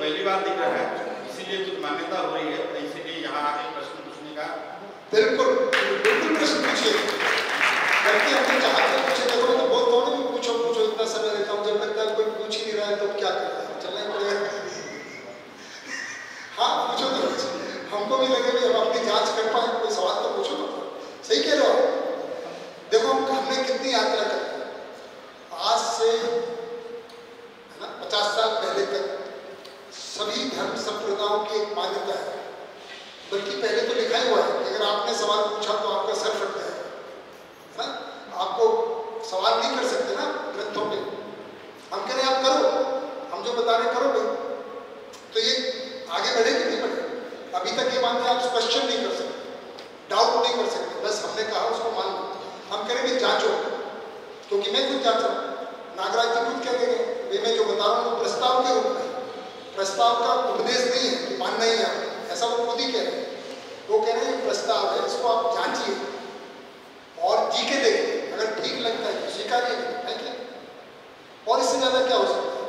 पहली बार दिख रहा है, इसीलिए कुछ मान्यता हो रही है, तो इसीलिए यहाँ आके प्रश्न पूछने का।
बिल्कुल बिल्कुल प्रश्न पूछिए, बल्कि अपने जहाँ से पूछे। देखो मैं तो बोलता हूँ ना, पूछो पूछो, इतना समय लेता हूँ, जब लगता है कोई पूछ ही नहीं रहा है तो क्या करना है, चलना ही पड़ेगा। हाँ पूछो तो पूछो, हमको भी लगे भी हम अपनी जांच कर पाए, कोई सवाल तो पूछो तो। सही कह रहे हो। देखो हमने कितनी यात्रा कर, आज से है ना 50 साल पहले तक सभी धर्म संप्रदायों की एक मान्यता है, बल्कि पहले तो लिखा ही हुआ है कि अगर आपने सवाल पूछा तो आपका सर फट जाएगा, है ना। आपको सवाल नहीं कर सकते ना ग्रंथों पे, हम कह रहे हैं आप करो, हम जो बता रहे करो भाई, तो ये आगे बढ़े कि नहीं बढ़े। अभी तक ये मानते आप क्वेश्चन नहीं कर सकते, डाउट नहीं कर सकते, बस हमने कहा उसको मान लो। हम करेंगे जांचो, क्योंकि मैं खुद जांच रहा हूँ, नागराज जी खुद कहते हैं वे मैं जो बता रहा हूँ वो प्रस्ताव के रूप में, प्रस्ताव का उपदेश नहीं है कि मानना ही है, ऐसा वो खुद ही कह रहे हैं। वो कह रहे हैं प्रस्ताव है, इसको आप जांचिए और जी के देखिए, अगर ठीक लगता है तो स्वीकारिए, है क्या। और इससे ज़्यादा क्या हो सकता है,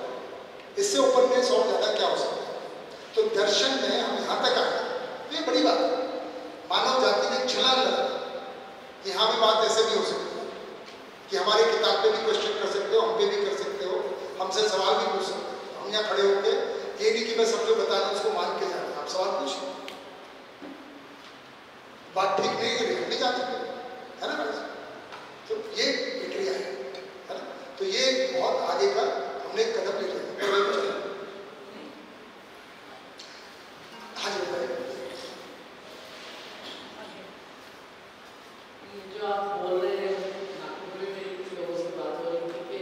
इससे उपन्यास और ज़्यादा क्या हो सकता है। तो दर्शन में हम यहाँ तक आए, तो ये बड़ी बात है। मानव जाति ने छलांग लगा, यहाँ भी बात ऐसे भी हो सकती है कि हमारी किताब पे भी क्वेश्चन कर सकते हो, हम पे भी कर सकते हो, हमसे सवाल भी पूछ सकते हो। हम यहाँ खड़े होकर ये नहीं कि मैं सब जो बता रहा हूँ उसको मान के जाना, आप सवाल पूछिए, बात ठीक नहीं है हम नहीं जान सकते, है ना। तो ये प्रक्रिया है ना। तो ये बहुत आगे का हमने एक कदम ले लिया। हाँ जी बताइए।
जो आप बोल रहे हैं, नागपुर में मेरी कुछ लोगों से बात हो रही थी कि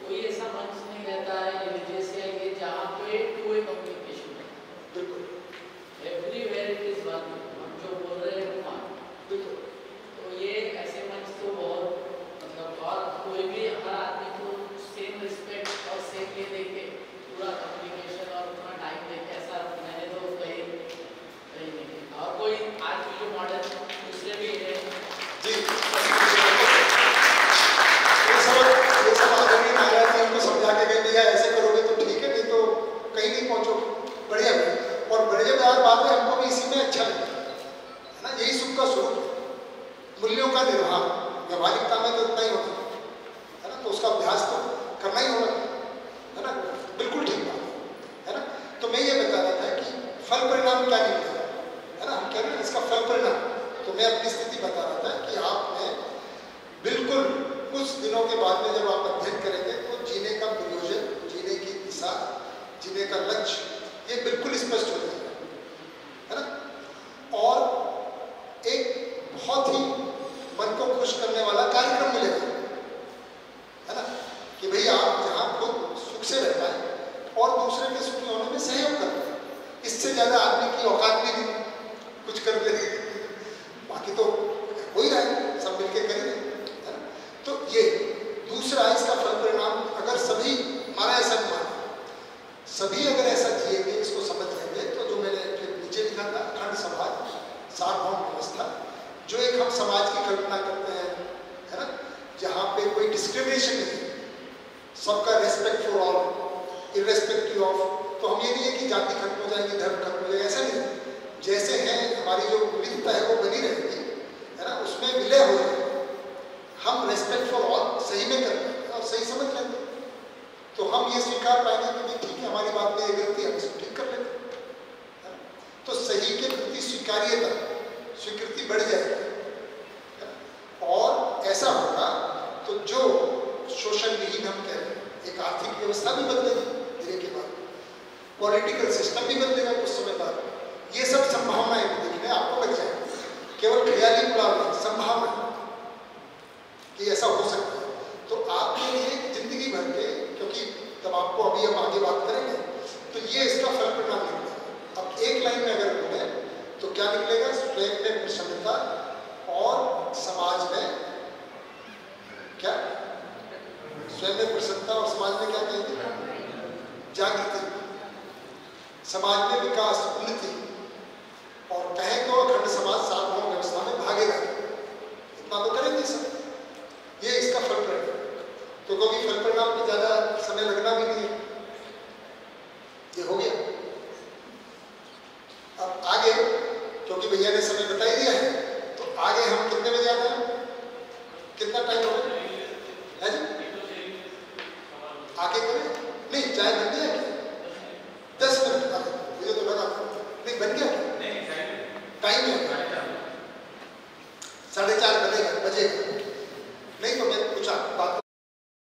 कोई ऐसा मंच नहीं रहता है रिलीजियस या ये जहाँ पे टू वे कम्युनिकेशन है।
बिल्कुल
एवरीवेयर इट इज वन, हम जो बोल रहे हैं वो मान।
बिल्कुल।
तो ये ऐसे मंच तो बहुत मतलब, और कोई भी हर आदमी को सेम रिस्पेक्ट और सेम ये देके पूरा कम्युनिकेशन और उतना टाइम देके, ऐसा मैंने तो कहीं नहीं देखा। और कोई आज भी जो मॉडल दूसरे भी है
जी, ये सब आदमी नागराज जी हमको समझा के गए भैया ऐसे करोगे तो ठीक है, नहीं तो कहीं नहीं पहुंचोगे। बढ़िया भाई, और बढ़िया बात है, हमको भी इसी में अच्छा लगता है ना। यही सुख का स्वरूप है, मूल्यों का निर्वाह। व्यवहारिकता में तो इतना ही होता है ना, तो उसका अभ्यास तो करना ही होगा, है ना। बिल्कुल ठीक बात है ना। तो मैं ये बता रहा था कि फल परिणाम क्या निकलेगा, है ना। हम कह रहे हैं इसका फल परिणाम, तो मैं अपनी स्थिति बता रहा था कि आपने बिल्कुल कुछ दिनों के बाद में जब आप अध्ययन करेंगे तो जीने का प्रयोजन, जीने की दिशा, जीने का लक्ष्य, ये बिल्कुल स्पष्ट हो जाएगा, है ना। और एक बहुत ही मन को खुश करने वाला कार्यक्रम मिलेगा, है ना, कि भाई आप जहाँ खुद सुख से रह पाए और दूसरे के सुखी होने में सहयोग कर पाए। इससे ज़्यादा आदमी की औकात भी नहीं कुछ कर ले, बाकी तो हो ही रहा है, सब मिलके करेंगे, है ना। तो ये दूसरा इसका फल परिणाम, अगर सभी हमारा ऐसा मान, सभी अगर ऐसा जिएंगे, इसको समझ लेंगे, तो जो मैंने फिर नीचे लिखा था अखंड समाज सार्वभौम व्यवस्था, जो एक हम समाज की कल्पना करते हैं, है ना, जहाँ पे कोई डिस्क्रिमिनेशन नहीं, सबका respect for all irrespective of. तो हम ये नहीं है कि जाति खत्म हो जाएगी, धर्म खत्म हो जाएगा, ऐसा नहीं। जैसे हैं हमारी जो विविधता है वो बनी रहेगी, है ना, उसमें विलय हो जाएगा। हम रेस्पेक्ट फॉर ऑल सही में करते हैं और सही समझ लेते हैं, तो हम ये स्वीकार पाएंगे कि ठीक है हमारी बात में ये गलती, हम इसको ठीक कर लेते हैं। तो सही के प्रति स्वीकार्यता, स्वीकृति बढ़ जाएगी, और ऐसा होगा तो जो शोषण विहीन हम कह रहे हैं, एक आर्थिक व्यवस्था भी बदलेगी धीरे के बाद, पॉलिटिकल सिस्टम भी बदलेगा कुछ समय बाद। ये सब संभावनाएं देखने आपको लग जाएंगी, केवल ख्याली बुलाव, संभावना कि ऐसा हो सकता है। तो आपके लिए जिंदगी भर के, क्योंकि तब आपको अभी हम आगे बात करेंगे, तो ये इसका फल परिणाम निकलेगा। अब एक लाइन में अगर बोले तो क्या निकलेगा, स्वयं में प्रसन्नता और समाज में क्या, स्वयं में प्रसन्नता और समाज में क्या कहेंगे, जागृति, समाज में विकास, उन्नति, और कहें तो अखंड समाज सार्वभौम व्यवस्था में भागेदारी, इतना तो करेंगे सब। ये इसका फल परिणाम। तो क्योंकि